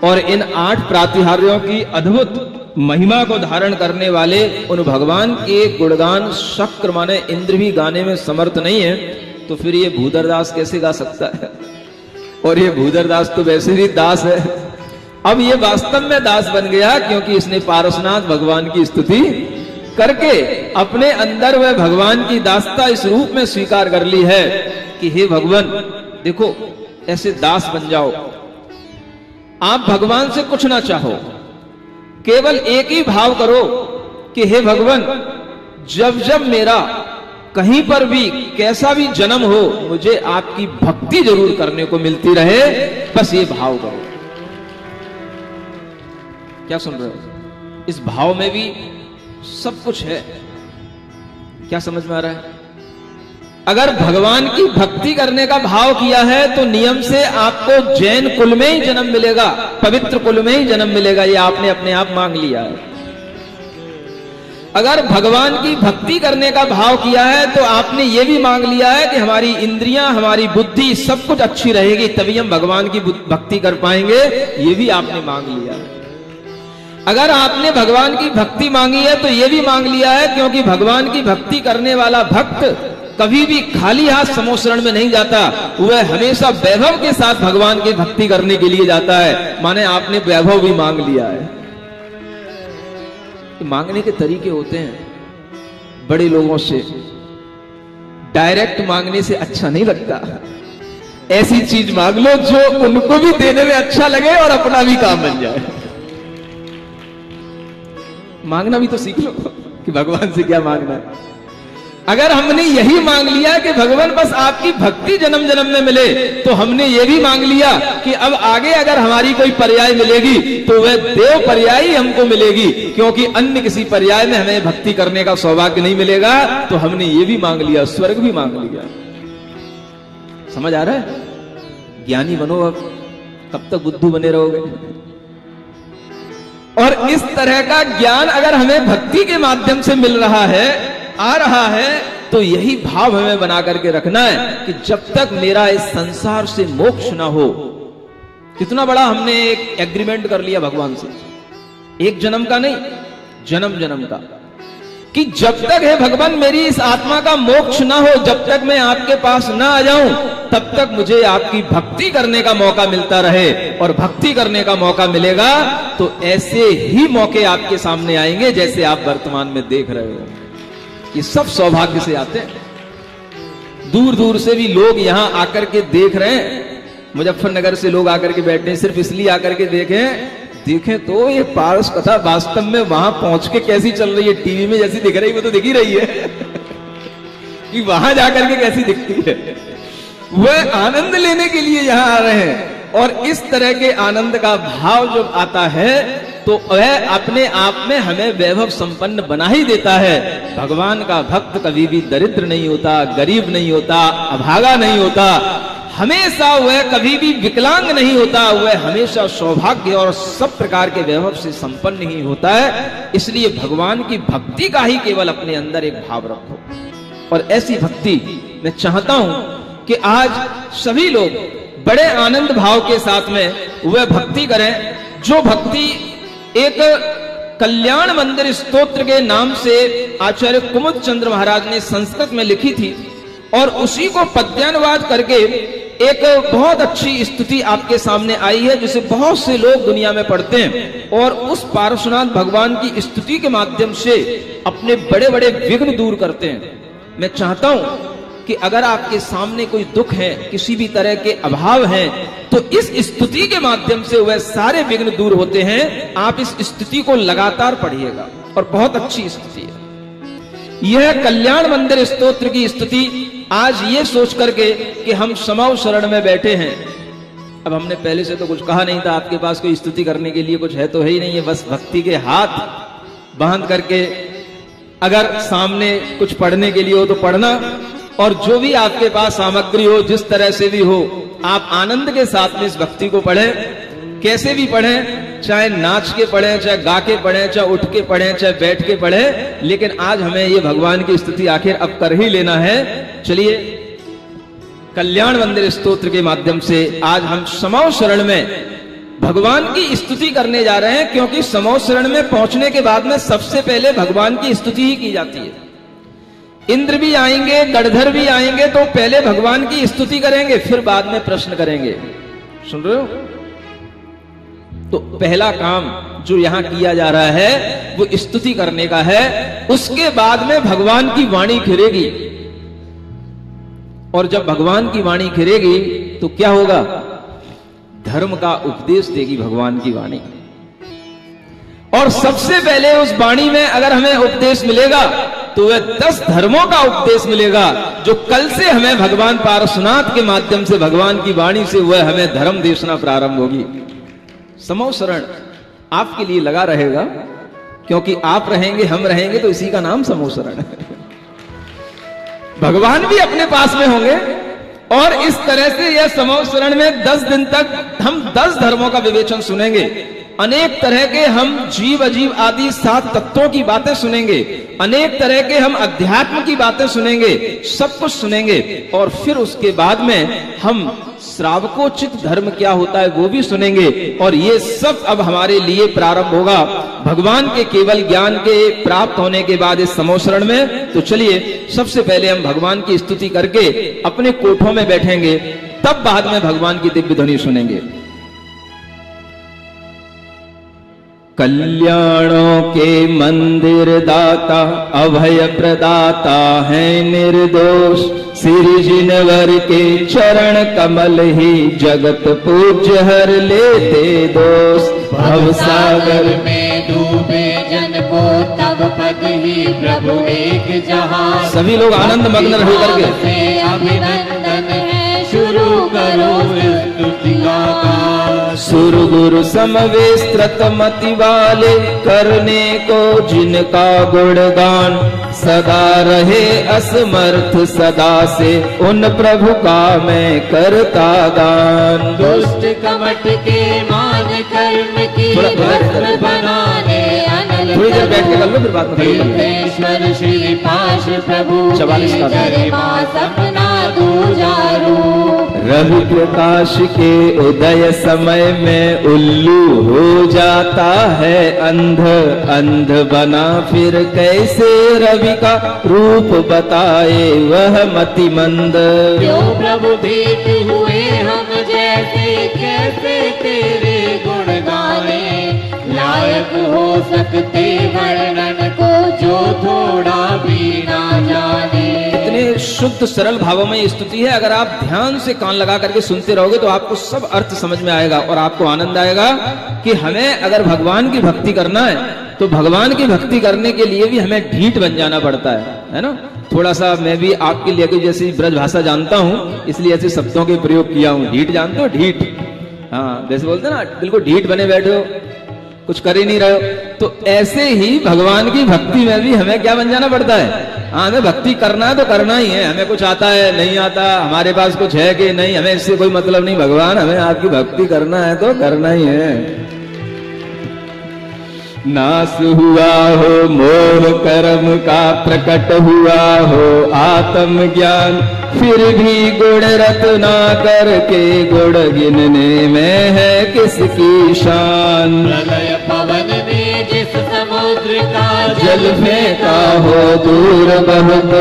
और इन 8 प्रातिहार्यों की अद्भुत महिमा को धारण करने वाले उन भगवान के गुणगान शक्र माने इंद्र भी गाने में समर्थ नहीं है, तो फिर ये भूधरदास कैसे गा सकता है? और ये भूधरदास तो वैसे भी दास है। अब ये वास्तव में दास बन गया, क्योंकि इसने पारसनाथ भगवान की स्तुति करके अपने अंदर वह भगवान की दासता इस रूप में स्वीकार कर ली है कि हे भगवान, देखो ऐसे दास बन जाओ। आप भगवान से कुछ ना चाहो, केवल एक ही भाव करो कि हे भगवान, जब जब मेरा कहीं पर भी कैसा भी जन्म हो, मुझे आपकी भक्ति जरूर करने को मिलती रहे, बस ये भाव करो। क्या सुन रहे हो? इस भाव में भी सब कुछ है। क्या समझ में आ रहा है? अगर भगवान की भक्ति करने का भाव किया है तो नियम से आपको जैन कुल में ही जन्म मिलेगा, पवित्र कुल में ही जन्म मिलेगा। ये आपने अपने आप मांग लिया है। अगर भगवान की भक्ति करने का भाव किया है तो आपने ये भी मांग लिया है कि हमारी इंद्रियां, हमारी बुद्धि सब कुछ अच्छी रहेगी, तभी हम भगवान की भक्ति कर पाएंगे। ये भी आपने मांग लिया है। अगर आपने भगवान की भक्ति मांगी है तो ये भी मांग लिया है, क्योंकि भगवान की भक्ति करने वाला भक्त कभी भी खाली हाथ समोसरण में नहीं जाता, वह हमेशा वैभव के साथ भगवान की भक्ति करने के लिए जाता है। माने आपने वैभव भी मांग लिया है। मांगने के तरीके होते हैं बड़े लोगों से। डायरेक्ट मांगने से अच्छा नहीं लगता। ऐसी चीज मांग लो जो उनको भी देने में अच्छा लगे और अपना भी काम बन जाए। मांगना भी तो सीख लो कि भगवान से क्या मांगना है। अगर हमने यही मांग लिया कि भगवान बस आपकी भक्ति जन्म जन्म में मिले, तो हमने ये भी मांग लिया कि अब आगे अगर हमारी कोई पर्याय मिलेगी तो वह देव पर्याय हमको मिलेगी, क्योंकि अन्य किसी पर्याय में हमें भक्ति करने का सौभाग्य नहीं मिलेगा। तो हमने ये भी मांग लिया, स्वर्ग भी मांग लिया। समझ आ रहा है? ज्ञानी बनो, अब कब तक बुद्धू बने रहोगे? और इस तरह का ज्ञान अगर हमें भक्ति के माध्यम से मिल रहा है, आ रहा है, तो यही भाव हमें बना करके रखना है कि जब तक मेरा इस संसार से मोक्ष ना हो। कितना बड़ा हमने एक एग्रीमेंट कर लिया भगवान से, एक जन्म का नहीं, जन्म जन्म का, कि जब तक है भगवान मेरी इस आत्मा का मोक्ष ना हो, जब तक मैं आपके पास ना आ जाऊं, तब तक मुझे आपकी भक्ति करने का मौका मिलता रहे। और भक्ति करने का मौका मिलेगा तो ऐसे ही मौके आपके सामने आएंगे जैसे आप वर्तमान में देख रहे हो। ये सब सौभाग्य से आते हैं। दूर दूर से भी लोग यहां आकर के देख रहे हैं। मुजफ्फरनगर से लोग आकर के बैठे हैं, सिर्फ इसलिए आकर के देखें तो ये पारस कथा वास्तव में वहां पहुंच के कैसी चल रही है। टीवी में जैसी दिख रही है वो तो दिख ही रही है कि वहां जाकर के कैसी दिखती है। वह आनंद लेने के लिए यहां आ रहे हैं। और इस तरह के आनंद का भाव जब आता है तो वह अपने आप में हमें वैभव संपन्न बना ही देता है। भगवान का भक्त कभी भी दरिद्र नहीं होता, गरीब नहीं होता, अभागा नहीं होता, हमेशा वह कभी भी विकलांग नहीं होता, वह हमेशा सौभाग्य और सब प्रकार के वैभव से संपन्न ही होता है। इसलिए भगवान की भक्ति का ही केवल अपने अंदर एक भाव रखो। और ऐसी भक्ति मैं चाहता हूं कि आज सभी लोग बड़े आनंद भाव के साथ में वह भक्ति करें, जो भक्ति एक कल्याण मंदिर स्तोत्र के नाम से आचार्य कुमुद चंद्र महाराज ने संस्कृत में लिखी थी, और उसी को पद्यानुवाद करके एक बहुत अच्छी स्तुति आपके सामने आई है, जिसे बहुत से लोग दुनिया में पढ़ते हैं और उस पार्श्वनाथ भगवान की स्तुति के माध्यम से अपने बड़े बड़े विघ्न दूर करते हैं। मैं चाहता हूं कि अगर आपके सामने कोई दुख है, किसी भी तरह के अभाव हैं, तो इस स्तुति के माध्यम से वह सारे विघ्न दूर होते हैं। आप इस स्तुति को लगातार पढ़िएगा और बहुत अच्छी स्तुति है। यह कल्याण मंदिर स्तोत्र की स्तुति आज ये सोच करके कि हम समाव शरण में बैठे हैं। अब हमने पहले से तो कुछ कहा नहीं था, आपके पास कोई स्तुति करने के लिए कुछ है तो है ही नहीं है, बस भक्ति के हाथ बांध करके अगर सामने कुछ पढ़ने के लिए हो तो पढ़ना, और जो भी आपके पास सामग्री हो, जिस तरह से भी हो, आप आनंद के साथ में इस भक्ति को पढ़ें। कैसे भी पढ़ें, चाहे नाच के पढ़ें, चाहे गा के पढ़ें, चाहे उठ के पढ़ें, चाहे बैठ के पढ़ें, लेकिन आज हमें ये भगवान की स्तुति आखिर अब कर ही लेना है। चलिए कल्याण मंदिर स्तोत्र के माध्यम से आज हम समाव शरण में भगवान की स्तुति करने जा रहे हैं, क्योंकि समोह शरण में पहुंचने के बाद में सबसे पहले भगवान की स्तुति ही की जाती है। इंद्र भी आएंगे, गणधर भी आएंगे, तो पहले भगवान की स्तुति करेंगे, फिर बाद में प्रश्न करेंगे। सुन रहे हो? तो पहला काम जो यहां किया जा रहा है वो स्तुति करने का है। उसके बाद में भगवान की वाणी खिरेगी, और जब भगवान की वाणी खिरेगी तो क्या होगा? धर्म का उपदेश देगी भगवान की वाणी। और सबसे पहले उस वाणी में अगर हमें उपदेश मिलेगा तो वह 10 धर्मों का उपदेश मिलेगा, जो कल से हमें भगवान पार्श्वनाथ के माध्यम से, भगवान की वाणी से वह हमें धर्म देशना प्रारंभ होगी। समोह शरण आपके लिए लगा रहेगा, क्योंकि आप रहेंगे, हम रहेंगे, तो इसी का नाम समोह शरण है। भगवान भी अपने पास में होंगे, और इस तरह से यह समोह शरण में 10 दिन तक हम 10 धर्मों का विवेचन सुनेंगे। अनेक तरह के हम जीव अजीव आदि 7 तत्वों की बातें सुनेंगे, अनेक तरह के हम अध्यात्म की बातें सुनेंगे, सब कुछ सुनेंगे। और फिर उसके बाद में हम श्रावकोचित धर्म क्या होता है वो भी सुनेंगे। और ये सब अब हमारे लिए प्रारंभ होगा भगवान के केवल ज्ञान के प्राप्त होने के बाद इस समोह शरण में। तो चलिए सबसे पहले हम भगवान की स्तुति करके अपने कोठों में बैठेंगे, तब बाद में भगवान की दिव्य ध्वनि सुनेंगे। कल्याणों के मंदिर दाता, अभय प्रदाता है निर्दोष, श्री जिनवर के चरण कमल ही जगत पूज्य हर लेते दोष। भव सागर में डूबे जन को तब पद ही प्रभु एक जहां। सभी लोग आनंद मग्न होकर के अभिनंदन है, शुरू करो स्तुति का। सुर गुरु समवेस्त्रत मति वाले, करने को जिनका गुणगान, सदा रहे असमर्थ सदा से, उन प्रभु का मैं करता गान। दुष्ट कमट के मान कर्म की भस्म बनाने अनल, थोड़ी देर बैठ के कर लो, फिर बात में तीर्थेश्वर श्री पाश प्रभु 44 का गरिमा सपना दूजारू। रवि प्रकाश के उदय समय में उल्लू हो जाता है अंध, अंध बना फिर कैसे रवि का रूप बताए वह मतिमंद। क्यों प्रभु भेंट हुए हम जैसे, कैसे तेरे गुण गाने, लायक हो सकते वर्णन को जो थोड़ा भी ना जाने। इतने शुद्ध सरल भावों में ये स्तुति है। अगर आप ध्यान से कान लगा करके सुनते रहोगे तो आपको सब अर्थ समझ में आएगा, और आपको आनंद आएगा कि हमें अगर भगवान की भक्ति करना है तो भगवान की भक्ति करने के लिए भी हमें ढीठ बन जाना पड़ता है ना। थोड़ा सा मैं भी आपके लिए जैसी ब्रज भाषा जानता हूँ, इसलिए ऐसे शब्दों के प्रयोग किया हूँ। ढीठ जानते हो? ढीठ, हाँ, जैसे बोलते ना बिल्कुल ढीठ बने बैठे हो, कुछ कर ही नहीं रहे हो। तो ऐसे ही भगवान की भक्ति में भी हमें क्या बन जाना पड़ता है? हाँ, हमें भक्ति करना है तो करना ही है। हमें कुछ आता है नहीं आता, हमारे पास कुछ है कि नहीं, हमें इससे कोई मतलब नहीं। भगवान हमें आपकी भक्ति करना है तो करना ही है। नाश हुआ हो मोह कर्म का, प्रकट हुआ हो आत्म ज्ञान, फिर भी गुण रत्ना करके गुण गिनने में है किसकी शान। प्रलय पवन में जिस समुद्र का जल फेंका हो दूर बहुत,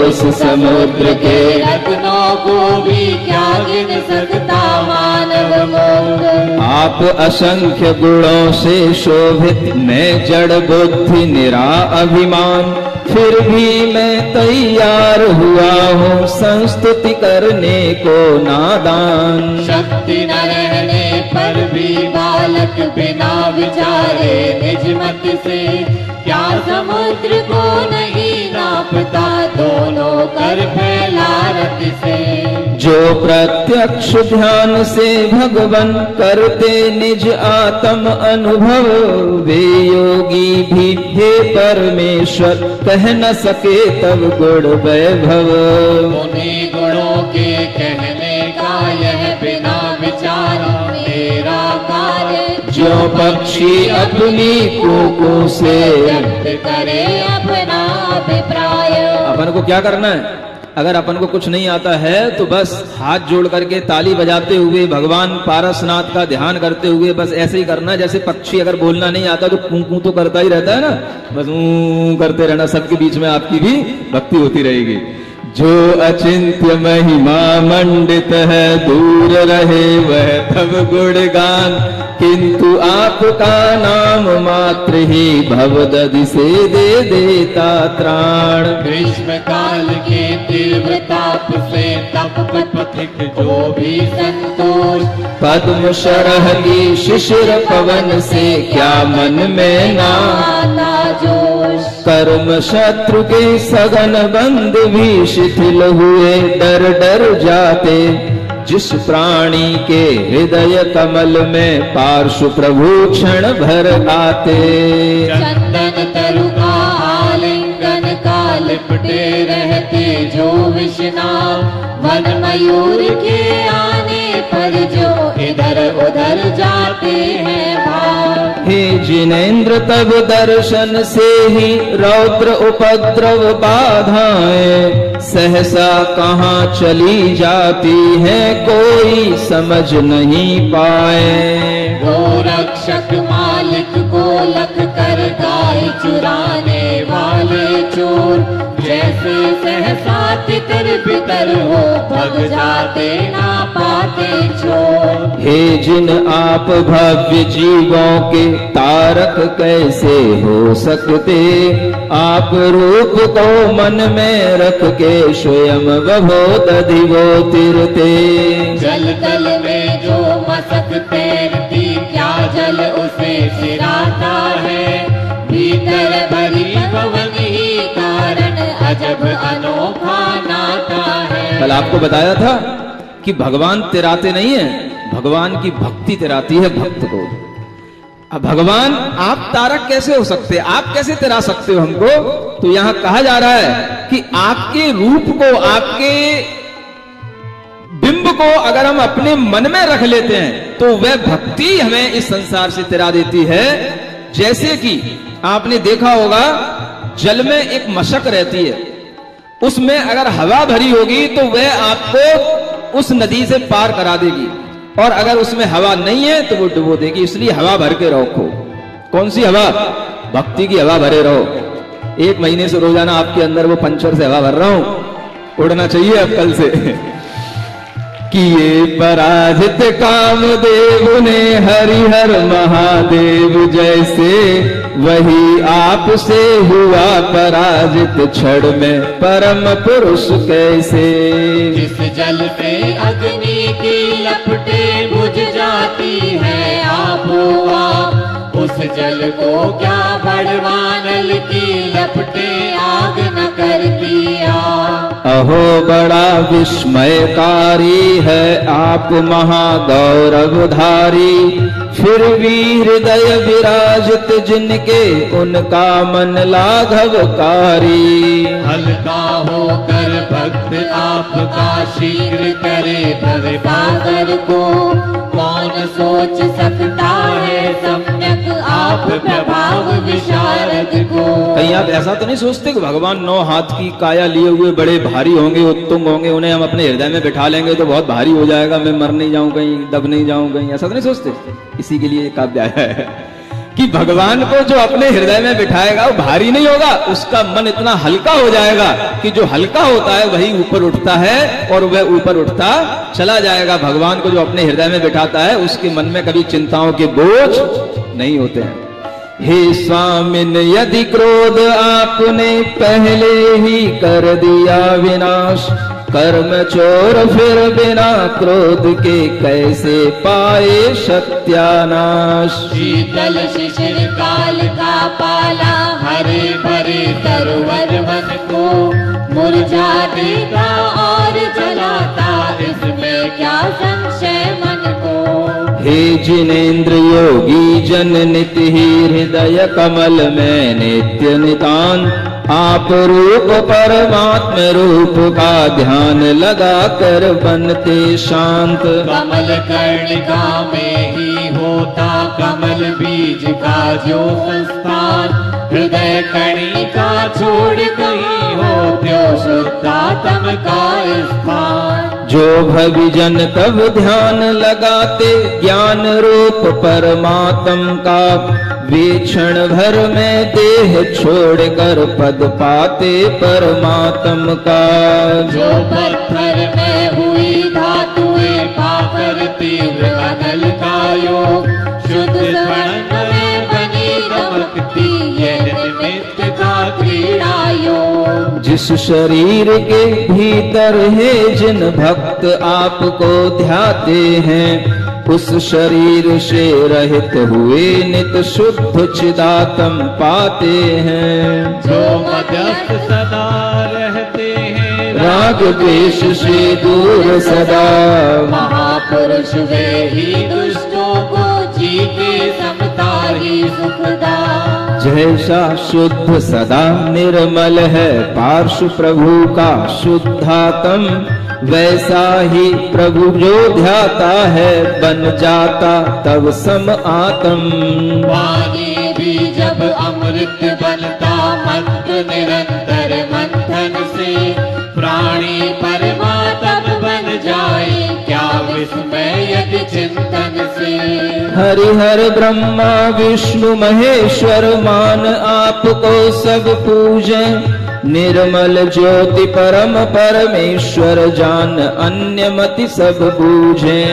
उस समुद्र के रत्नों को भी क्या गिन सकता मानव मूर्ख। आप असंख्य गुणों से शोभित, मैं जड़ बुद्धि निरा अभिमान, फिर भी मैं तैयार हुआ हूँ संस्तुति करने को नादान। शक्ति न रहने पर भी बालक बिना विचारे निज मत से, क्या समुद्र को नहीं नापता दोनों कर फैला रति से। जो प्रत्यक्ष ध्यान से भगवन करते निज आत्म अनुभव, वे योगी भी हे परमेश्वर कह न सके तब गुण वैभव। उन्हीं गुणों के कहने का यह बिना विचार मेरा कार्य, जो पक्षी अपनी कोको से व्यक्त करे अपना अभिप्राय। अपन को क्या करना है? अगर अपन को कुछ नहीं आता है तो बस हाथ जोड़ करके ताली बजाते हुए भगवान पारसनाथ का ध्यान करते हुए बस ऐसे ही करना, जैसे पक्षी अगर बोलना नहीं आता तो कूं कूं तो करता ही रहता है ना, बस ऊं करते रहना, सबके बीच में आपकी भी भक्ति होती रहेगी। जो अचिंत्य महिमा मंडित है, दूर रहे वह तब गुणगान, किंतु आपका नाम मात्र ही भवदधि से दे देता त्राण। ग्रीष्म काल के तीव्र ताप से तप पथिक जो भी संतोष, पद्म शरह की शिशिर पवन से क्या मन में नाता जोश। कर्म शत्रु के सघन बंद भी शिथिल हुए, डर डर जाते, जिस प्राणी के हृदय कमल में पार्श्व प्रभु क्षण भर आते। चंदन तरु का आलिंगन का लिपटे रहते जो विष्णाव, वन मयूर के आने पर जो इधर उधर जाते हैं भाव। हे जिनेंद्र तब दर्शन से ही रौद्र उपद्रव बाधाएं, सहसा कहाँ चली जाती है कोई समझ नहीं पाए। गोरक्षक मालिक को लख कर गाय चुराने वाले चोर, जैसे सहसा तितर बितर हो भग जाते ना पाते छोर। हे जिन आप भव्य जीवों के तारक कैसे हो सकते, आप रूप को मन में रख के स्वयं वभो दधिवो तिरते। जल तल में जो मसक तैरती क्या जल उसे सिराता है, भीतर भरी पवन ही कारण अजब अनोखा नाता है। कल आपको बताया था कि भगवान तिराते नहीं है, भगवान की भक्ति तिराती है भक्त को। अब भगवान आप तारक कैसे हो सकते, आप कैसे तिरा सकते हो हमको? तो यहां कहा जा रहा है कि आपके रूप को, आपके बिंब को अगर हम अपने मन में रख लेते हैं तो वह भक्ति हमें इस संसार से तिरा देती है। जैसे कि आपने देखा होगा जल में एक मशक रहती है, उसमें अगर हवा भरी होगी तो वह आपको उस नदी से पार करा देगी, और अगर उसमें हवा नहीं है तो वो डुबो देगी। इसलिए हवा भर के रखो। कौन सी हवा? भक्ति की हवा भरे रहो। 1 महीने से रोजाना आपके अंदर वो पंचर से हवा भर रहा हूं, उड़ना चाहिए अब कल से। किए पराजित कामदेव ने हरिहर महादेव जैसे, वही आपसे हुआ पराजित क्षण में परम पुरुष कैसे। जिस जल पे अग्नि की लपटे बुझ जाती है आपो आप, उस जल को क्या बड़वानल की लपटे आग न करती आप। अहो बड़ा विस्मयकारी है आप महागौरवधारी, फिर भी हृदय विराजित जिनके उनका मन लाघवकारी। हल्का होकर भक्त आपका शीघ्र करे भवसागर को, कौन सोच सकता है सम्यक आप प्रभाव विशारद को। कहीं आप ऐसा तो नहीं सोचते कि भगवान 9 हाथ की काया लिए हुए बड़े भारी होंगे, उत्तुंग होंगे, उन्हें हम अपने हृदय में बिठा लेंगे तो बहुत भारी हो जाएगा, मैं मर नहीं जाऊं कहीं, दब नहीं जाऊं कहीं, ऐसा तो नहीं सोचते? इसी के लिए काव्य आया है कि भगवान को जो अपने हृदय में बिठाएगा वो भारी नहीं होगा, उसका मन इतना हल्का हो जाएगा कि जो हल्का होता है वही ऊपर उठता है और वह ऊपर उठता चला जाएगा। भगवान को जो अपने हृदय में बिठाता है उसके मन में कभी चिंताओं के बोझ नहीं होते हैं। हे स्वामिन यदि क्रोध आपने पहले ही कर दिया विनाश, कर्म चोर फिर बिना क्रोध के कैसे पाए सत्यानाश। शीतल शिशिर काल का पाला हरे भरे सरोवर मन को, मुरझा देता और जलाता इसमें क्या संशय मन को। हे जिनेंद्र योगी जन नित्य ही हृदय कमल में नित्य नितांत, आप रूप परमात्म रूप का ध्यान लगा कर बनते शांत। कमल कर्णिका में ही होता कमल बीज का जो संस्थान, हृदय कर्णिका छोड़ कहीं हो त्यो प्रातम का स्थान। जो भविजन तब ध्यान लगाते ज्ञान रूप परमात्म का, वे क्षण भर में देह छोड़कर पद पाते परमात्म का। जो पत्थर में हुई धातुएं पाकर तीव्र अनल का योग, शुद्ध स्वर्ण में बनी दमकती यह निमित्त का क्रीड़ा योग। जिस शरीर के भीतर है जिन भक्त आपको ध्याते हैं, उस शरीर से रहित हुए नित शुद्ध चिदात्म पाते हैं। जो मध्यस्थ सदा रहते हैं राग द्वेष से दूर सदा, महापुरुष वे ही दुष्टों को जीते समता ही सुखदा। जैसा शुद्ध सदा निर्मल है पार्श्व प्रभु का शुद्धात्म, वैसा ही प्रभु जो ध्याता है बन जाता तब सम आत्म। पानी भी जब अमृत बनता मंत्र निरंतर मंथन से, प्राणी परमात्म बन जाए क्या विस्मय यदि चिंतन से। हरिहर ब्रह्मा विष्णु महेश्वर मान आपको सब पूजे, निर्मल ज्योति परम परमेश्वर जान अन्य मति सब बूझे।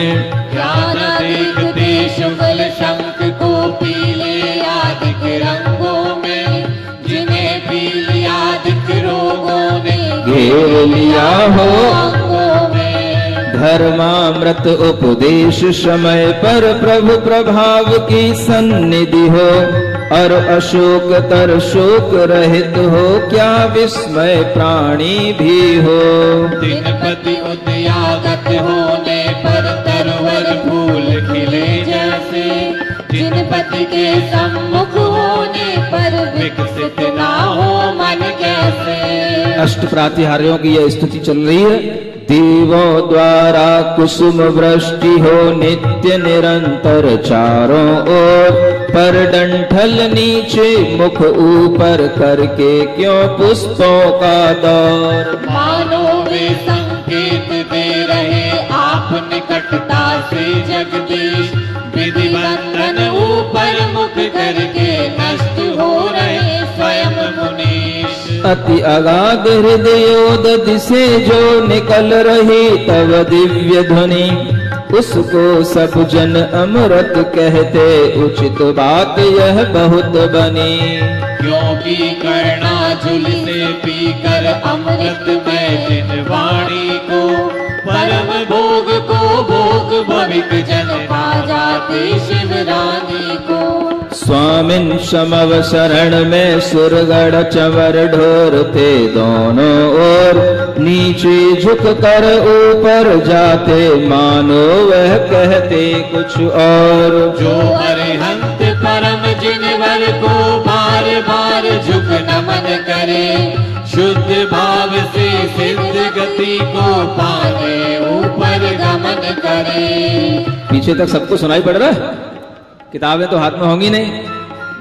ज्ञान देखते शुक्ल शंख को पीले यादिक रंगों में, जिन्हें पीले यादिक रोगों ने घेर लिया हो। अंगों में धर्मामृत उपदेश समय पर प्रभु प्रभाव की सन्निधि हो, और अशोक तर शोक रहित हो क्या विस्मय प्राणी भी हो। दिनपति उद्यागत होने पर तरवर फूल खिले जैसे, जिनपति के सम्मुख होने पर विकसित ना हो मन कैसे। अष्ट प्रातिहार्यों की यह स्तुति चल रही है। देवों द्वारा कुसुम वृष्टि हो नित्य निरंतर चारों ओर, पर डंठल नीचे मुख ऊपर करके क्यों पुष्पों का दौर। मानो वे संकेत दे रहे आप निकटता से जगदीश, विधि बंधन ऊपर मुख करके नष्ट हो रहे स्वयं मुनीश। अति अगाध हृदयोदधि से जो निकल रही तव दिव्य ध्वनि, उसको सब जन अमृत कहते उचित बात यह बहुत बनी। क्योंकि कर्णाजुल से पीकर अमृत में जिन वाणी को, परम भोग को भोग भविक जन पा जाते शिव रानी को। स्वामिन समव शरण में सुरगढ़ चवर ढोरते दोनों ओर, नीचे झुक कर ऊपर जाते मानो वह कहते कुछ और। जो अरिहंत परम जिनवर को बार बार झुक नमन करे, शुद्ध भाव से सिद्ध गति को पाने ऊपर गमन करे। पीछे तक सबको सुनाई पड़ रहा है? किताबें तो हाथ में होंगी नहीं,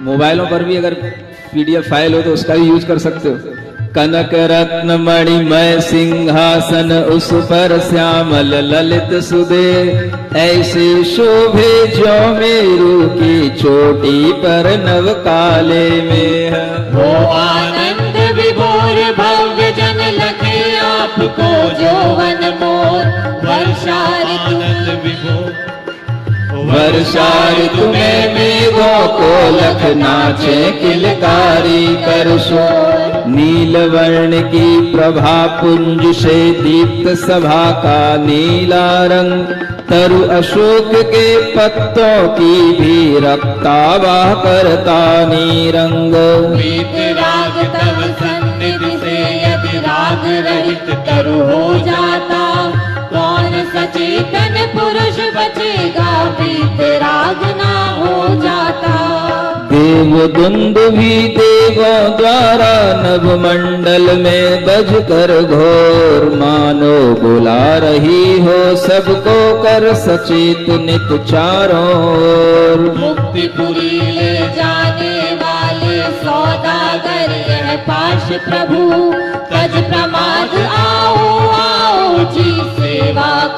मोबाइलों पर भी अगर PDF फाइल हो तो उसका भी यूज कर सकते हो। कनक रत्न मणिमय सिंहासन उस पर श्यामल ललित सुदे, ऐसे शोभे जो मेरू की चोटी पर नव काले में है। वो आनंद विभोर भव्य जन लखे आपको जो वन मोर, वर्षा आनंद विभोर वर्षा ऋतु में मेघों को लख नाचे किलकारी कर शोर। नील वर्ण की प्रभा पुंज से दीप्त सभा का नीला रंग, तरु अशोक के पत्तों की भी रक्तावा करता नीरंग। राग तब सन्निधि से यदि राग रहित तरु हो जाता, कौन सचेतन पुरुष बचेगा प्रीत राग ना हो जाता। देव दुंदुभी देवों द्वारा नभ मंडल में बज कर घोर, मानो बुला रही हो सबको कर सचेत नित चारों ओर। मुक्तिपुरी ले जाने वाले सौदागर यह पाश प्रभु, तज प्रमाद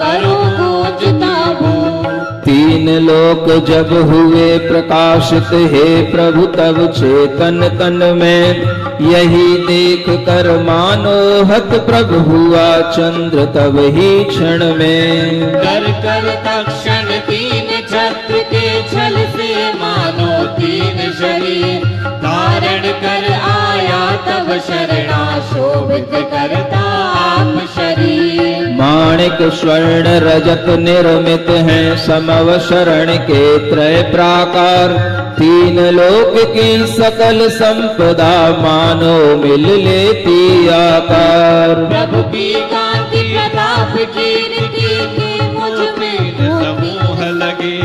करो गूंजता भूल। तीन लोक जब हुए प्रकाशित, हे प्रभु तब चेतन तन में, यही देख कर मानो हत प्रभु हुआ चंद्र तब ही क्षण में। कर कर तक्षण तीन छत्र के छल से मानो तीन शरीर धारण कर आया तब शरणा शोभित करता आप शरीर। माणिक स्वर्ण रजत निर्मित हैं समव शरण के त्रय प्राकार, तीन लोक की सकल संपदा मानो मिल लेती आकार। प्रभु की कांति प्रताप कीर्ति के मुझ में समूह लगे,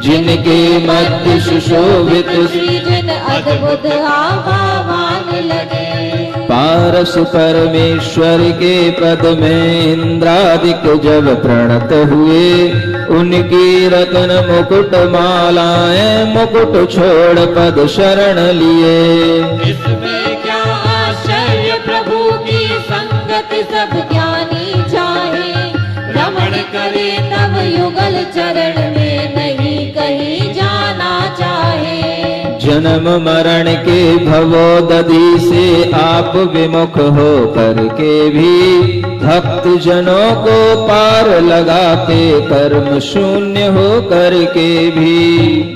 जिनके मध्य सुशोभित सृजन अद्भुत आवाहन लगे। पारस परमेश्वर के पद में इंद्रादिक जब प्रणत हुए, उनकी रत्न मुकुट मालाएं मुकुट छोड़ पद शरण लिए। इसमें क्या आश्चर्य प्रभु की संगति सब ज्ञानी चाहे, रमण करे तब युगल चरण में नहीं कहीं जाना चाहे। जन्म मरण के भवोदधि से आप विमुख हो करके भी, भक्त जनों को पार लगाते कर्म शून्य हो करके भी।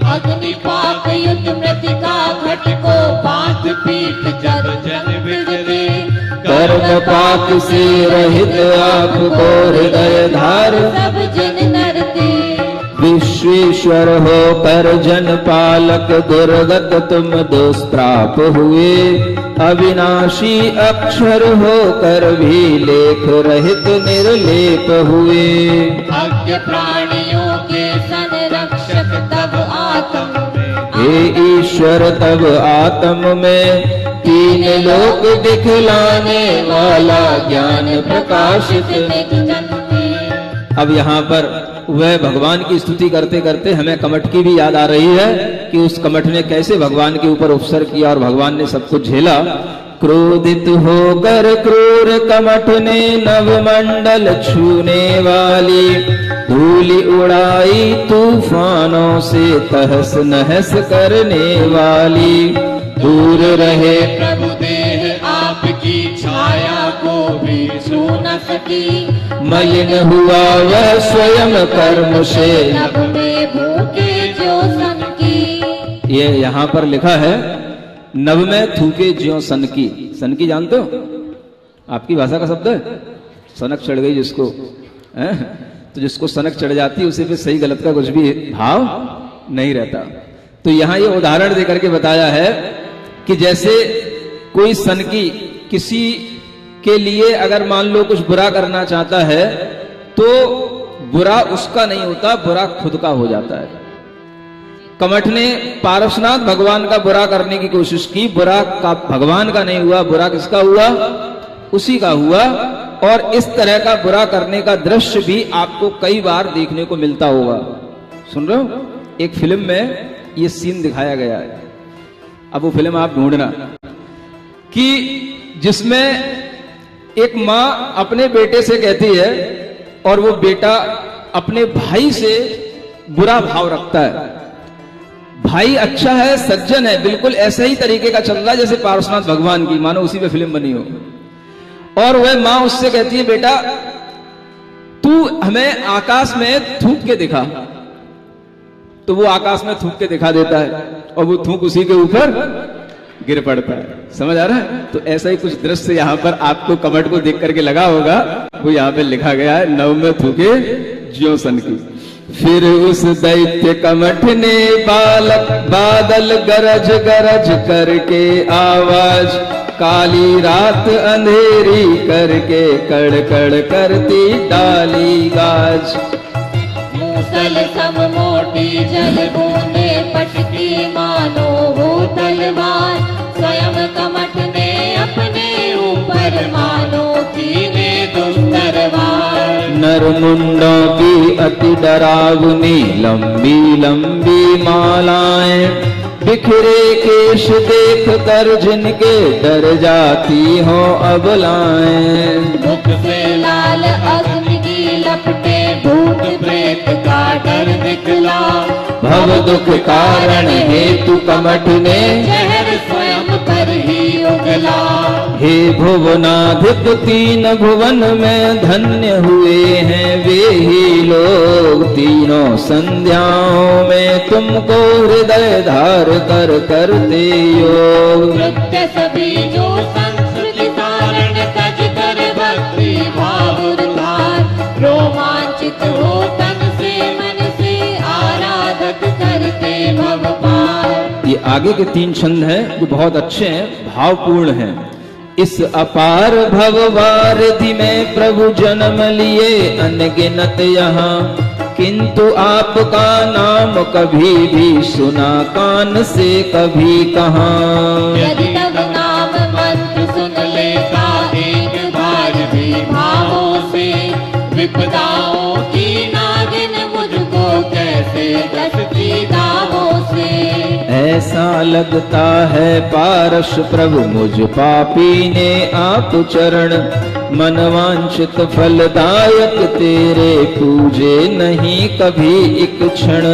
अग्निपाक युद्ध मृतिका घट को पात पीठ जब जन बिगड़े, कर्म पाक से रहित आपको हृदय धार, सब जन नरते। विश्वेश्वर हो कर जन पालक दुर्गत तुम दुष्प्राप हुए, अविनाशी अक्षर हो कर भी लेख रहित निर्लेप हुए। अज्ञ प्राणियों के संरक्षक तब आत्म में, हे ईश्वर तब आत्म में, तीन लोक दिखलाने वाला ज्ञान प्रकाशित निजन में। अब यहाँ पर वह भगवान की स्तुति करते करते हमें कमठ की भी याद आ रही है कि उस कमठ ने कैसे भगवान के ऊपर उपसर किया और भगवान ने सब कुछ झेला। क्रोधित होकर क्रूर कमठ ने नवमंडल छूने वाली, धूलि उड़ाई तूफानों से तहस नहस करने वाली। दूर रहे प्रभु देह आपकी छाया को भी छू न सकी, मलिन हुआ वह स्वयं कर्म से। नभ में भूखे जो सन की। ये यहाँ पर लिखा है नभ में थूके ज्यों सन की। सन की जानते हो? आपकी भाषा का शब्द है। सनक चढ़ गई जिसको है? तो जिसको सनक चढ़ जाती है उसे भी सही गलत का कुछ भी भाव नहीं रहता। तो यहाँ ये उदाहरण देकर के बताया है कि जैसे कोई सनकी किसी के लिए अगर मान लो कुछ बुरा करना चाहता है तो बुरा उसका नहीं होता, बुरा खुद का हो जाता है। कमठ ने पारसनाथ भगवान का बुरा करने की कोशिश की, बुरा का भगवान का नहीं हुआ, बुरा किसका हुआ? उसी का हुआ। और इस तरह का बुरा करने का दृश्य भी आपको कई बार देखने को मिलता होगा। सुन रहे हो? एक फिल्म में ये सीन दिखाया गया है। अब वो फिल्म आप ढूंढना कि जिसमें एक मां अपने बेटे से कहती है और वो बेटा अपने भाई से बुरा भाव रखता है। भाई अच्छा है, सज्जन है, बिल्कुल ऐसे ही तरीके का चल रहा है जैसे पारसनाथ भगवान की, मानो उसी पे फिल्म बनी हो। और वह मां उससे कहती है, बेटा तू हमें आकाश में थूक के दिखा। तो वो आकाश में थूक के दिखा देता है और वो थूक उसी के ऊपर गिर पड़ता है। समझ आ रहा है? तो ऐसा ही कुछ दृश्य यहाँ पर आपको कमठ को देख करके लगा होगा। वो यहाँ पे लिखा गया है, नव में थूके ज्यों सन की। फिर उस दैत्य कमठ ने बालक बादल गरज गरज करके आवाज, काली रात अंधेरी करके कड़ कड़ करती डाली गाज। मूसल सब मोटी जल बूंदे पटकी मानो हो तलवार, स्वयं कमठ ने अपने ऊपर मानो कीने दुष्करवार। नर मुंडों की अति डरावनी लंबी लंबी मालाएं, बिखरे केश देख कर जिनके डर जाती हो अबलाएं। मुख से लाल अग्नि की लपटें भव दुख कारण हेतु कमठ ने जहर स्वयं पर ही उगला। हे भुवनाधिप तीन भुवन में धन्य हुए हैं वे ही लोग। तीनों संध्याओं में तुमको हृदय धार कर करते योग। कृत्य सभी जो संस्कृति कारण तज कर भक्ति भाव उद्धार। रोमांचित हो तन से मन से आराधक करते भव पार। ये आगे के 3 छंद हैं जो बहुत अच्छे हैं, भावपूर्ण हैं। इस अपार भववारिधि में प्रभु जन्म लिए अनगिनत यहाँ, किंतु आपका नाम कभी भी सुना कान से कभी कहाँ। यदि तब नाम मंत्र सुन लेता एक बार भी भावों से, विपदाओं की नागिन मुझको कैसे डसती दावों से। ऐसा लगता है पारस प्रभु मुझ पापी ने आप चरण, मनवांछित फलदायक तेरे पूजे नहीं कभी एक क्षण।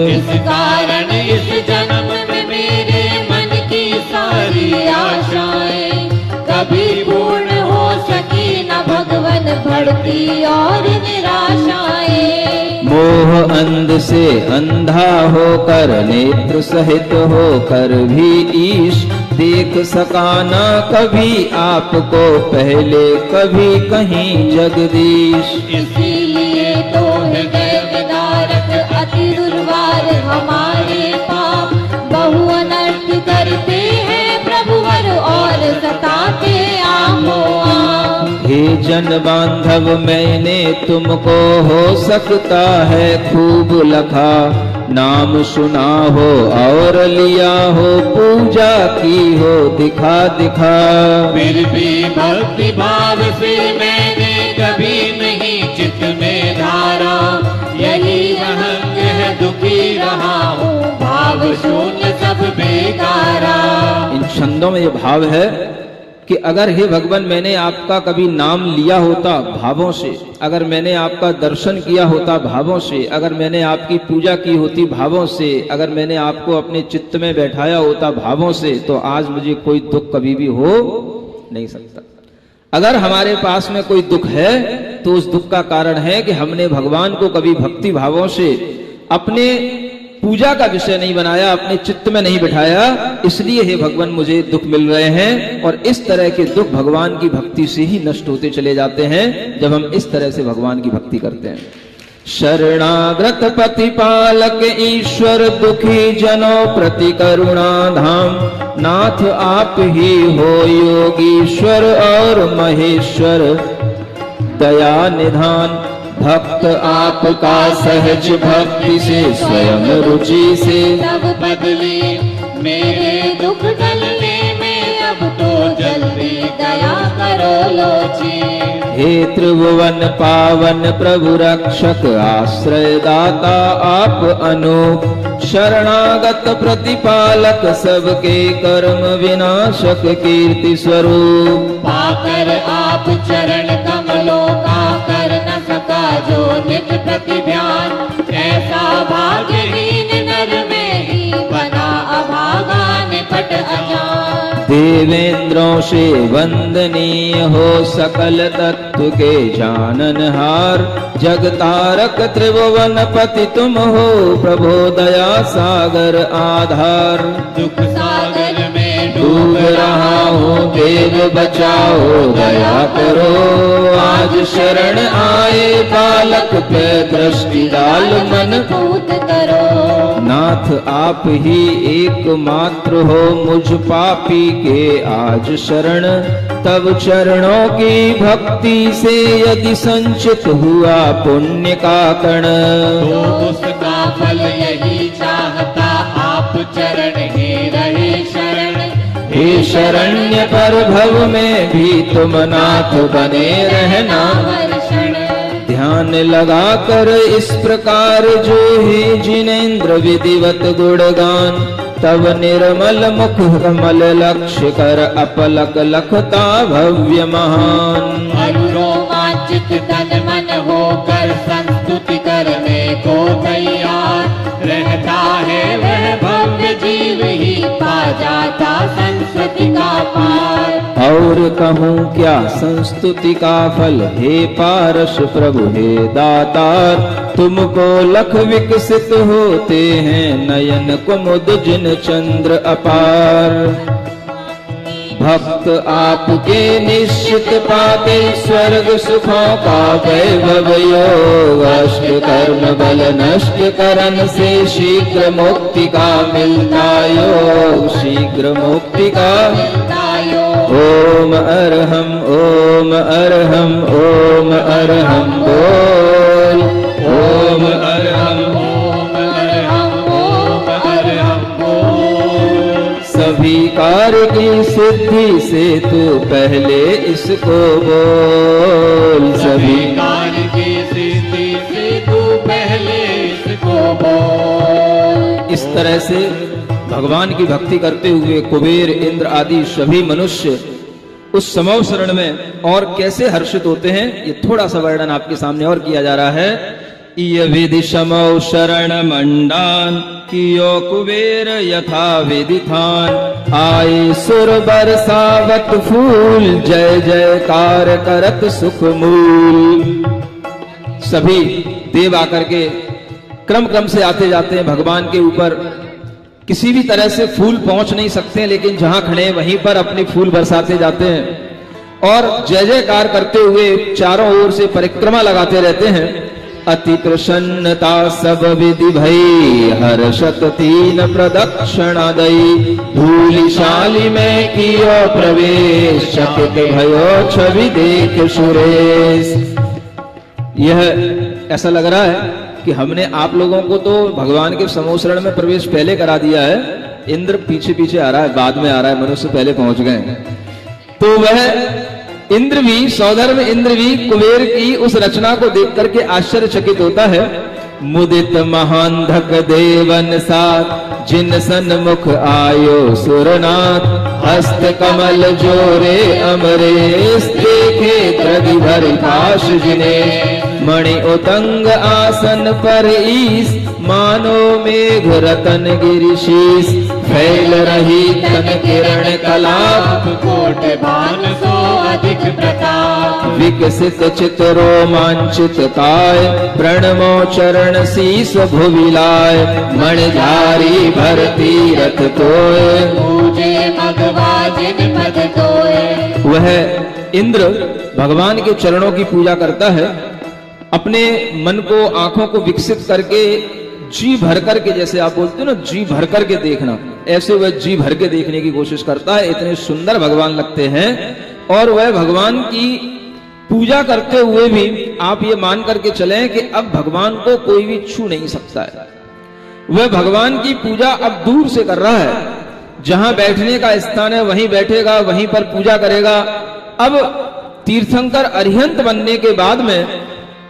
इस कारण इस जन्म में मेरे मन की सारी आशाएं कभी पूर्ण हो सकी न भगवन, बढ़ती और निराशाएं। मोह अंध से अंधा होकर नेत्र सहित होकर भी ईश, देख सका ना कभी आपको पहले कभी कहीं जगदीश। इसीलिए तो हृदय विदारक अति दुर्वार हमारे पाप, बहु अनर्थ करते हैं प्रभुवर और सताते आमो आम। हे जन बांधव मैंने तुमको हो सकता है खूब लखा, नाम सुना हो और लिया हो पूजा की हो दिखा दिखा। फिर भी भक्ति भाव से मैंने कभी नहीं चित्त में धारा, यही अहंग है दुखी रहा हूँ भाव शून्य सब बेकारा। इन छंदों में ये भाव है कि अगर हे भगवान मैंने आपका कभी नाम लिया होता भावों से, अगर मैंने आपका दर्शन किया होता भावों से, अगर मैंने आपकी पूजा की होती भावों से, अगर मैंने आपको अपने चित्त में बैठाया होता भावों से, तो आज मुझे कोई दुख कभी भी हो नहीं सकता। अगर हमारे पास में कोई दुख है तो उस दुख का कारण है कि हमने भगवान को कभी भक्ति भावों से अपने पूजा का विषय नहीं बनाया, अपने चित्त में नहीं बिठाया, इसलिए हे भगवान मुझे दुख मिल रहे हैं। और इस तरह के दुख भगवान की भक्ति से ही नष्ट होते चले जाते हैं जब हम इस तरह से भगवान की भक्ति करते हैं। शरणागत प्रतिपालक ईश्वर दुखी जनों प्रति करुणा धाम, नाथ आप ही हो योगीश्वर और महेश्वर दया निधान। भक्त आपका सहज भक्ति से स्वयं रुचि से, तब बदले मेरे दुख टलने में अब तो जल्दी दया करो लोची। हे त्रिभुवन पावन प्रभु रक्षक आश्रय दाता आप अनूप, शरणागत प्रतिपालक सबके कर्म विनाशक कीर्ति स्वरूप। पाकर आप चरण कमलों का कर न सका जो नित प्रतिध्यान, ऐसा भाग्यहीन नर में ही बना अभागा निपट अजान। देवेंद्रों से वंदनीय हो सकल तत्व के जाननहार, जगतारक त्रिभुवन पति तुम हो प्रभो दया सागर आधार। दुख सागर में डूब रहा हूँ देव बचाओ दया करो, आज शरण आए बालक पे दृष्टि डाल मन पूत करो। नाथ आप ही एकमात्र हो मुझ पापी के आज शरण, तब चरणों की भक्ति से यदि संचित हुआ पुण्य का कण, तो उसका फल यही चाहता आप चरण ही रहे शरण। हे शरण्य पर भव में भी तुम नाथ बने रहना। ध्यान लगा कर इस प्रकार जो ही जिनेन्द्र विधिवत गुणगान, तब निर्मल मुख कमल लक्ष्य कर अपलक लखता भव्य महान। रोमांचित तन मन होकर संस्तुति करने को तैयार रहता है कहूँ क्या संस्तुति का फल, हे पारस प्रभु हे दातार। तुमको लख विकसित होते हैं नयन कुमुद जिन चंद्र अपार। भक्त आपके निश्चित पाते स्वर्ग सुखों का वैभव योग। अष्ट कर्म बल नष्ट करन से शीघ्र मुक्ति का मिलता योग, शीघ्र मुक्ति का मिलता योग। ओम अरहम ओम अरहम ओम अरहम बोल। ओम अरहम ओम अरहम ओम अरहम बोल। सभी कार्य की सिद्धि से तू पहले इसको बोल। सभी कार्य की सिद्धि से तू पहले इसको बोल। इस तरह से भगवान की भक्ति करते हुए कुबेर इंद्र आदि सभी मनुष्य उस समव शरण में और कैसे हर्षित होते हैं, ये थोड़ा सा वर्णन आपके सामने और किया जा रहा है। इय विधि समौ शरण मंडान कियो कुबेर यथा विदिथान। आए सुर बरसावत फूल जय जयकार करत सुख मूल। सभी देव आकर के क्रम क्रम से आते जाते हैं भगवान के ऊपर। किसी भी तरह से फूल पहुंच नहीं सकते, लेकिन जहां खड़े हैं वहीं पर अपने फूल बरसाते जाते हैं और जय जयकार करते हुए चारों ओर से परिक्रमा लगाते रहते हैं। अति प्रसन्नता सब विधि भई हर्षत तीन प्रदक्षिणा दई। धूलिशाली में कियो प्रवेश चकित भयो छवि देख सुरेश। यह ऐसा लग रहा है कि हमने आप लोगों को तो भगवान के समूह शरण में प्रवेश पहले करा दिया है, इंद्र पीछे पीछे आ रहा है, बाद में आ रहा है, मनुष्य पहले पहुंच गए। तो वह इंद्र भी, सौधर्म इंद्र भी कुबेर की उस रचना को देख करके आश्चर्यचकित होता है। मुदित महांधक देवन साथ जिन सन्मुख आयो सुरनाथ। हस्त कमल जोरे अमरेश देखे द्रगि भर काश जिने। मणि उतंग आसन पर ईस मानो मेघ रतन गिरिशीस। फैल रही तन किरण कलाप कोट बान सो अधिक प्रताप। विकसित चित रोमांचित काय प्रणमो चरण शीस भुविलाय। मणिधारी भरती रथ तोय पूजे मगवा जिन पद तोय। वह इंद्र भगवान के चरणों की पूजा करता है। अपने मन को, आंखों को विकसित करके जी भर करके, जैसे आप बोलते हो ना जी भर करके देखना, ऐसे वह जी भर के देखने की कोशिश करता है। इतने सुंदर भगवान लगते हैं और वह भगवान की पूजा करते हुए भी आप ये मान करके चलें कि अब भगवान को कोई भी छू नहीं सकता है। वह भगवान की पूजा अब दूर से कर रहा है। जहां बैठने का स्थान है वहीं बैठेगा, वहीं पर पूजा करेगा। अब तीर्थंकर अरिहंत बनने के बाद में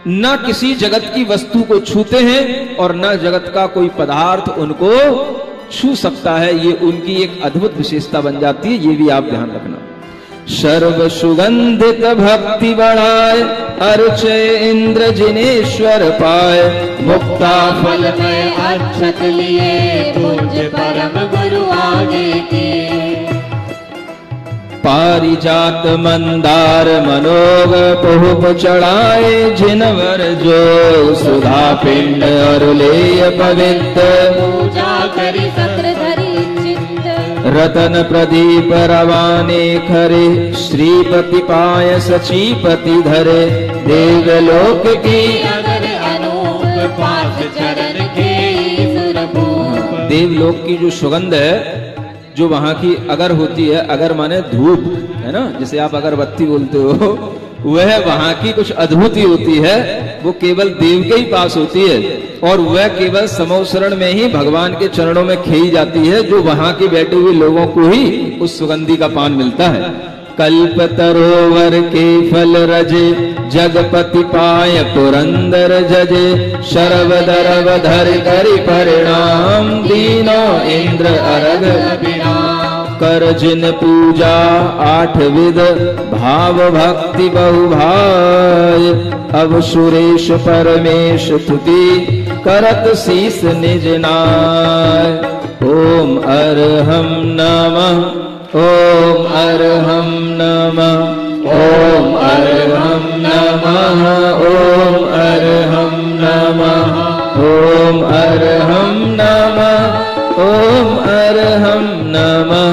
न किसी जगत की वस्तु को छूते हैं और न जगत का कोई पदार्थ उनको छू सकता है। ये उनकी एक अद्भुत विशेषता बन जाती है, ये भी आप ध्यान रखना। सर्व सुगंधित भक्ति बढ़ाए अर्चय इंद्र जिनेश्वर पाए। मुक्ता फल में अक्षत लिए पूज्य परम गुरु आगे के। पारिजात मंदार मनोग पुहुप चढ़ाए जिनवर जो। सुधा पिंड और लेय पवित्र पूजा करी सत्र धरी चित्त। रतन प्रदीप रवाने खरे श्रीपति पाय सचीपति धरे। देवलोक की अगर अनूप पास चरण के सुरभूप। देवलोक की जो सुगंध है, जो वहां की अगर होती है, अगर माने धूप है ना, जैसे आप अगरबत्ती बोलते हो, वह वहां की कुछ अद्भुत ही होती है। वो केवल देव के ही पास होती है और वह केवल समव शरण में ही भगवान के चरणों में खेई जाती है, जो वहां के बैठे हुए लोगों को ही उस सुगंधी का पान मिलता है। कल्प तरोवर के फल रजे जगपति पाय पुरंदर जजे। शरव दरव धर करि परिणाम दीनो इंद्र अरग कर जिन पूजा। आठ विध भाव भक्ति बहुभाय। अब सुरेश परमेश तुति करत शीस निज नाय। ओम अरहम नमः ओम अर्हं नमः, ओम अर्हं नमः, ओम अर्हं नमः, ओम अर्हं नमः, ओम अर्हं नमः,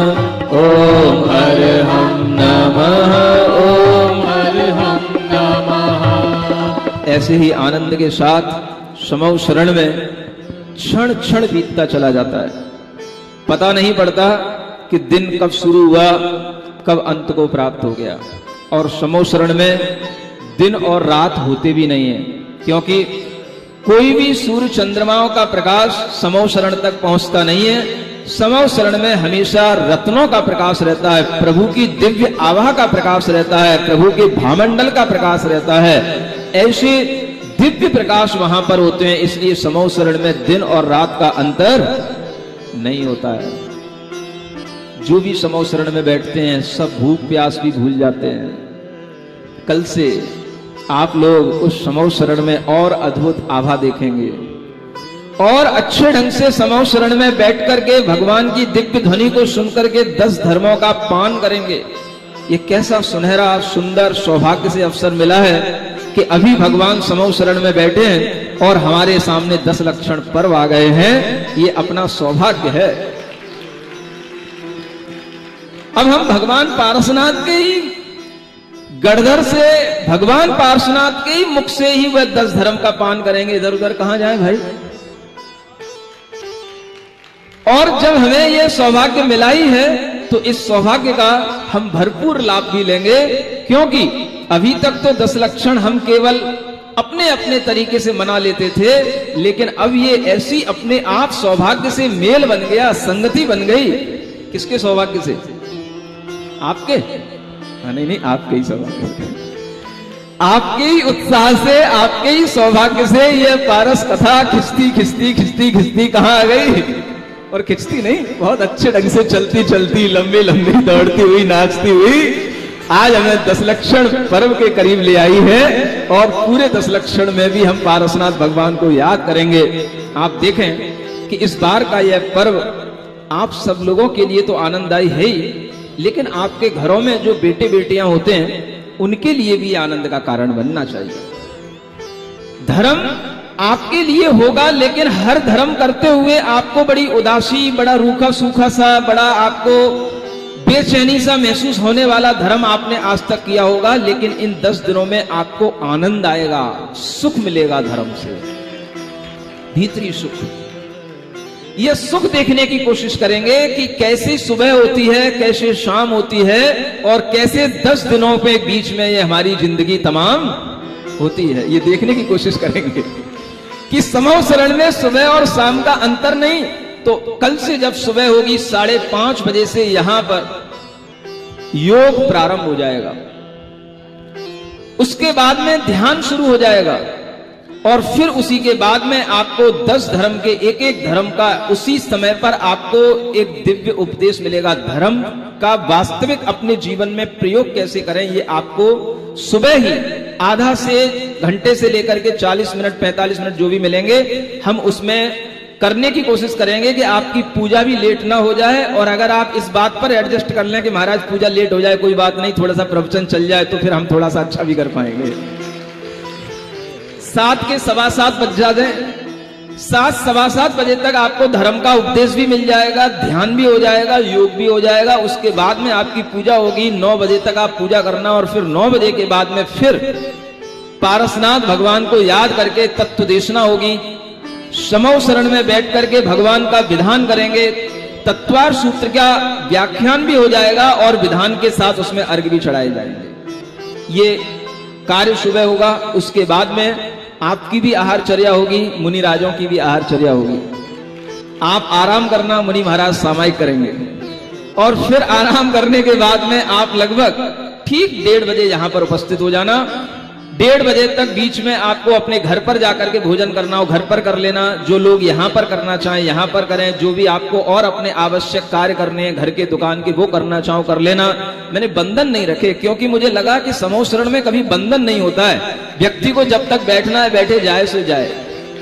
ओम अर्हं नमः, ओम अर्हं नमः। ऐसे ही आनंद के साथ समौ शरण में क्षण क्षण बीतता चला जाता है, पता नहीं पड़ता कि दिन कब शुरू हुआ, कब अंत को प्राप्त हो गया। और समौ शरण में दिन और रात होते भी नहीं है, क्योंकि कोई भी सूर्य चंद्रमाओं का प्रकाश समौ शरण तक पहुंचता नहीं है। समौ शरण में हमेशा रत्नों का प्रकाश रहता है, प्रभु की दिव्य आभा का प्रकाश रहता है, प्रभु के भामंडल का प्रकाश रहता है। ऐसे दिव्य प्रकाश वहां पर होते हैं, इसलिए समौ शरण में दिन और रात का अंतर नहीं होता है। जो भी समौ शरण में बैठते हैं सब भूख प्यास भी भूल जाते हैं। कल से आप लोग उस समौ शरण में और अद्भुत आभा देखेंगे और अच्छे ढंग से समौ शरण में बैठ करके भगवान की दिव्य ध्वनि को सुनकर के 10 धर्मों का पान करेंगे। ये कैसा सुनहरा सुंदर सौभाग्य से अवसर मिला है कि अभी भगवान समौ शरण में बैठे हैं और हमारे सामने 10 लक्षण पर्व आ गए हैं। ये अपना सौभाग्य है। अब हम भगवान पार्श्वनाथ के ही गढ़धर से, भगवान पार्श्वनाथ के ही मुख से ही वह 10 धर्म का पान करेंगे। इधर उधर कहां जाए भाई। और जब हमें यह सौभाग्य मिला ही है तो इस सौभाग्य का हम भरपूर लाभ भी लेंगे, क्योंकि अभी तक तो 10 लक्षण हम केवल अपने अपने तरीके से मना लेते थे, लेकिन अब ये ऐसी अपने आप सौभाग्य से मेल बन गया, संगति बन गई। किसके सौभाग्य से? आपके? नहीं, आपके ही सौभाग्य से, आपके ही उत्साह से, आपके ही सौभाग्य से यह पारस कथा खिंचती खिंचती खिंचती खिंचती कहां आ गई। और खिंचती नहीं, बहुत अच्छे ढंग से चलती चलती, लंबी लंबी दौड़ती हुई, नाचती हुई आज हमें 10 लक्षण पर्व के करीब ले आई है। और पूरे 10 लक्षण में भी हम पारसनाथ भगवान को याद करेंगे। आप देखें कि इस बार का यह पर्व आप सब लोगों के लिए तो आनंददायी है ही, लेकिन आपके घरों में जो बेटे बेटियां होते हैं उनके लिए भी आनंद का कारण बनना चाहिए। धर्म आपके लिए होगा, लेकिन हर धर्म करते हुए आपको बड़ी उदासी, बड़ा रूखा सूखा सा, बड़ा आपको बेचैनी सा महसूस होने वाला धर्म आपने आज तक किया होगा। लेकिन इन 10 दिनों में आपको आनंद आएगा, सुख मिलेगा धर्म से, भीतरी सुख। यह सुख देखने की कोशिश करेंगे कि कैसे सुबह होती है, कैसे शाम होती है, और कैसे 10 दिनों पे बीच में ये हमारी जिंदगी तमाम होती है। ये देखने की कोशिश करेंगे कि समौ शरण में सुबह और शाम का अंतर नहीं। तो कल से जब सुबह होगी 5:30 बजे से यहां पर योग प्रारंभ हो जाएगा, उसके बाद में ध्यान शुरू हो जाएगा, और फिर उसी के बाद में आपको 10 धर्म के एक एक धर्म का उसी समय पर आपको एक दिव्य उपदेश मिलेगा। धर्म का वास्तविक अपने जीवन में प्रयोग कैसे करें, ये आपको सुबह ही आधा से घंटे से लेकर के 40 मिनट 45 मिनट जो भी मिलेंगे, हम उसमें करने की कोशिश करेंगे कि आपकी पूजा भी लेट ना हो जाए। और अगर आप इस बात पर एडजस्ट कर लें कि महाराज पूजा लेट हो जाए कोई बात नहीं, थोड़ा सा प्रवचन चल जाए, तो फिर हम थोड़ा सा अच्छा भी कर पाएंगे। 7 के 7:15 बज जाते, 7 सवा 7 बजे तक आपको धर्म का उपदेश भी मिल जाएगा, ध्यान भी हो जाएगा, योग भी हो जाएगा। उसके बाद में आपकी पूजा होगी। 9 बजे तक आप पूजा करना, और फिर 9 बजे के बाद में फिर पारसनाथ भगवान को याद करके तत्व देशना होगी। समौ शरण में बैठ करके भगवान का विधान करेंगे, तत्वार सूत्र का व्याख्यान भी हो जाएगा, और विधान के साथ उसमें अर्घ्य भी चढ़ाए जाएंगे। ये कार्य सुबह होगा। उसके बाद में आपकी भी आहारचर्या होगी, मुनि राजों की भी आहारचर्या होगी। आप आराम करना, मुनि महाराज सामायिक करेंगे, और फिर आराम करने के बाद में आप लगभग ठीक 1:30 बजे यहां पर उपस्थित हो जाना। 1:30 बजे तक बीच में आपको अपने घर पर जाकर के भोजन करना हो, घर पर कर लेना। जो लोग यहां पर करना चाहें यहां पर करें, जो भी आपको और अपने आवश्यक कार्य करने हैं घर के दुकान के वो करना चाहो कर लेना। मैंने बंधन नहीं रखे, क्योंकि मुझे लगा कि समौ शरण में कभी बंधन नहीं होता है। व्यक्ति को जब तक बैठना है बैठे, जाए सो जाए,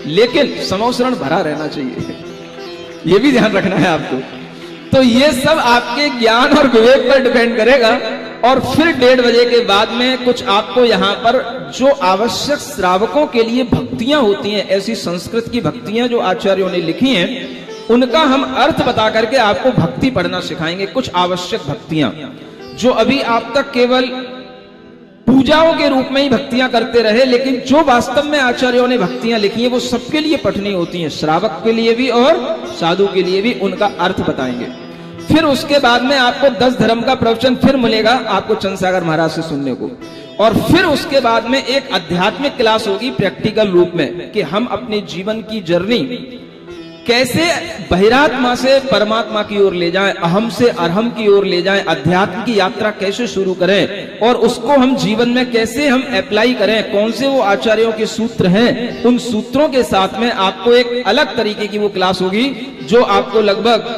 लेकिन समौ शरण भरा रहना चाहिए। ये भी ध्यान रखना है आपको। तो ये सब आपके ज्ञान और विवेक पर डिपेंड करेगा। और फिर 1:30 बजे के बाद में कुछ आपको यहाँ पर जो आवश्यक श्रावकों के लिए भक्तियां होती हैं, ऐसी संस्कृत की भक्तियां जो आचार्यों ने लिखी हैं, उनका हम अर्थ बता करके आपको भक्ति पढ़ना सिखाएंगे। कुछ आवश्यक भक्तियां जो अभी आप तक केवल पूजाओं के रूप में ही भक्तियां करते रहे, लेकिन जो वास्तव में आचार्यों ने भक्तियां लिखी हैं वो सबके लिए पठनी होती हैं, श्रावक के लिए भी और साधु के लिए भी। उनका अर्थ बताएंगे। फिर उसके बाद में आपको 10 धर्म का प्रवचन फिर मिलेगा आपको चंद्रसागर महाराज से सुनने को। और फिर उसके बाद में एक आध्यात्मिक क्लास होगी प्रैक्टिकल रूप में, कि हम अपने जीवन की जर्नी कैसे बहिरात्मा से परमात्मा की ओर ले जाएं, अहम से अरहम की ओर ले जाएं, अध्यात्म की यात्रा कैसे शुरू करें और उसको हम जीवन में कैसे हम अप्लाई करें, कौन से वो आचार्यों के सूत्र हैं, उन सूत्रों के साथ में आपको एक अलग तरीके की वो क्लास होगी जो आपको लगभग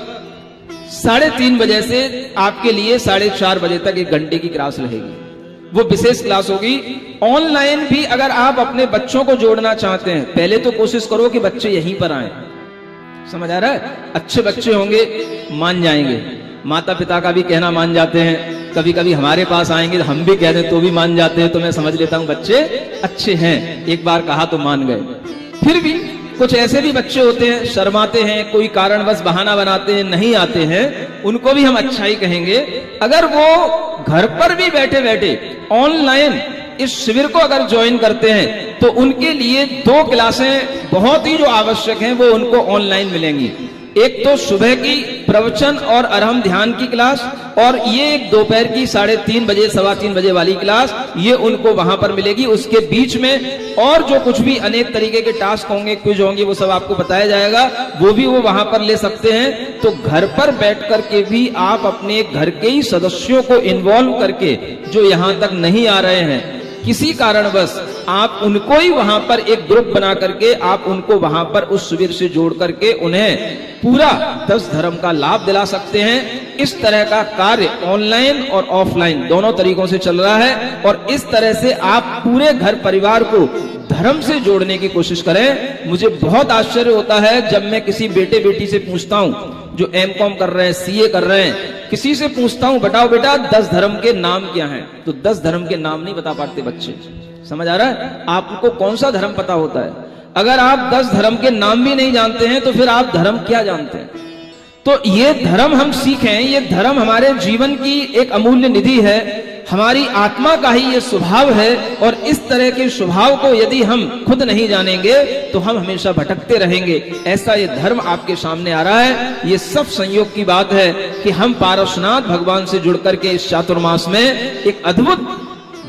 3:30 बजे से आपके लिए 4:30 बजे तक 1 घंटे की क्लास रहेगी। वो विशेष क्लास होगी। ऑनलाइन भी अगर आप अपने बच्चों को जोड़ना चाहते हैं, पहले तो कोशिश करो कि बच्चे यहीं पर आए। समझ आ रहा है? अच्छे बच्चे होंगे मान जाएंगे, माता पिता का भी कहना मान जाते हैं। कभी कभी हमारे पास आएंगे हम भी कह दें तो भी मान जाते हैं, तो मैं समझ लेता हूं बच्चे अच्छे हैं, एक बार कहा तो मान गए। फिर भी कुछ ऐसे भी बच्चे होते हैं शर्माते हैं, कोई कारणवश बहाना बनाते हैं, नहीं आते हैं, उनको भी हम अच्छा ही कहेंगे। अगर वो घर पर भी बैठे बैठे ऑनलाइन इस शिविर को अगर ज्वाइन करते हैं तो उनके लिए 2 क्लासें बहुत ही जो आवश्यक हैं वो उनको ऑनलाइन मिलेंगी। एक तो सुबह की प्रवचन और अरहम ध्यान की क्लास, और ये एक दोपहर की 3:30 बजे 3:15 बजे वाली क्लास, ये उनको वहां पर मिलेगी। उसके बीच में और जो कुछ भी अनेक तरीके के टास्क होंगे, क्विज होंगे, वो सब आपको बताया जाएगा, वो भी वो वहां पर ले सकते हैं। तो घर पर बैठ करके भी आप अपने घर के ही सदस्यों को इन्वॉल्व करके जो यहां तक नहीं आ रहे हैं, किसी कारणवश आप उनको ही वहां पर एक ग्रुप बना करके आप उनको वहां पर उस शिविर से जोड़ करके उन्हें पूरा 10 धर्म का लाभ दिला सकते हैं। इस तरह का कार्य ऑनलाइन और ऑफलाइन दोनों तरीकों से चल रहा है। और इस तरह से आप पूरे घर परिवार को धर्म से जोड़ने की कोशिश करें। मुझे बहुत आश्चर्य होता है जब मैं किसी बेटे बेटी से पूछता हूं जो M.Com कर रहे हैं, CA कर रहे हैं, किसी से पूछता हूं बताओ बेटा 10 धर्म के नाम क्या हैं, तो 10 धर्म के नाम नहीं बता पाते बच्चे। समझ आ रहा है? आपको कौन सा धर्म पता होता है? अगर आप 10 धर्म के नाम भी नहीं जानते हैं तो फिर आप धर्म क्या जानते हैं? तो ये धर्म हम सीखें, ये धर्म हमारे जीवन की एक अमूल्य निधि है, हमारी आत्मा का ही ये स्वभाव है। और इस तरह के स्वभाव को यदि हम खुद नहीं जानेंगे तो हम हमेशा भटकते रहेंगे। ऐसा ये धर्म आपके सामने आ रहा है। ये सब संयोग की बात है कि हम पारसनाथ भगवान से जुड़ करके इस चातुर्मास में एक अद्भुत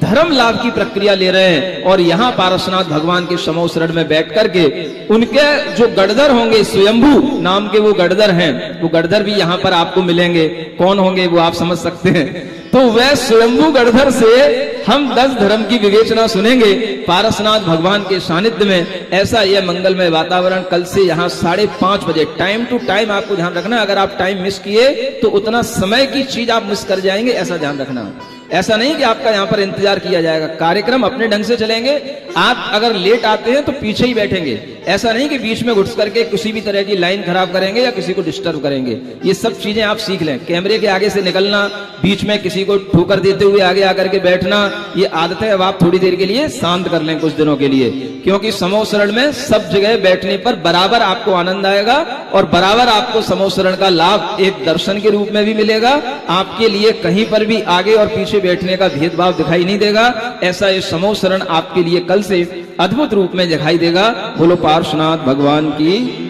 धर्म लाभ की प्रक्रिया ले रहे हैं। और यहाँ पारसनाथ भगवान के समो शरण में बैठ करके उनके जो गढ़धर होंगे, स्वयंभू नाम के वो गढ़धर हैं, वो गढ़धर भी यहाँ पर आपको मिलेंगे। कौन होंगे वो आप समझ सकते हैं। तो वह स्वयंभू गढ़धर से हम 10 धर्म की विवेचना सुनेंगे पारसनाथ भगवान के सानिध्य में। ऐसा यह मंगलमय वातावरण कल से यहाँ 5:30 बजे टाइम टू टाइम आपको ध्यान रखना। अगर आप टाइम मिस किए तो उतना समय की चीज आप मिस कर जाएंगे, ऐसा ध्यान रखना। ऐसा नहीं कि आपका यहाँ पर इंतजार किया जाएगा, कार्यक्रम अपने ढंग से चलेंगे। आप अगर लेट आते हैं तो पीछे ही बैठेंगे, ऐसा नहीं कि बीच में घुस करके किसी भी तरह की लाइन खराब करेंगे या किसी को डिस्टर्ब करेंगे। ये सब चीजें आप सीख लें। कैमरे के आगे से निकलना, बीच में किसी को ठोकर देते हुए आगे आकर के बैठना, ये आदतें अब आप थोड़ी देर के लिए शांत कर लें, कुछ दिनों के लिए। क्योंकि समो शरण में सब जगह बैठने पर बराबर आपको आनंद आएगा और बराबर आपको समो शरण का लाभ एक दर्शन के रूप में भी मिलेगा। आपके लिए कहीं पर भी आगे और पीछे बैठने का भेदभाव दिखाई नहीं देगा। ऐसा ये समो शरण आपके लिए कल से अद्भुत रूप में दिखाई देगा। बोलो पार्श्वनाथ भगवान की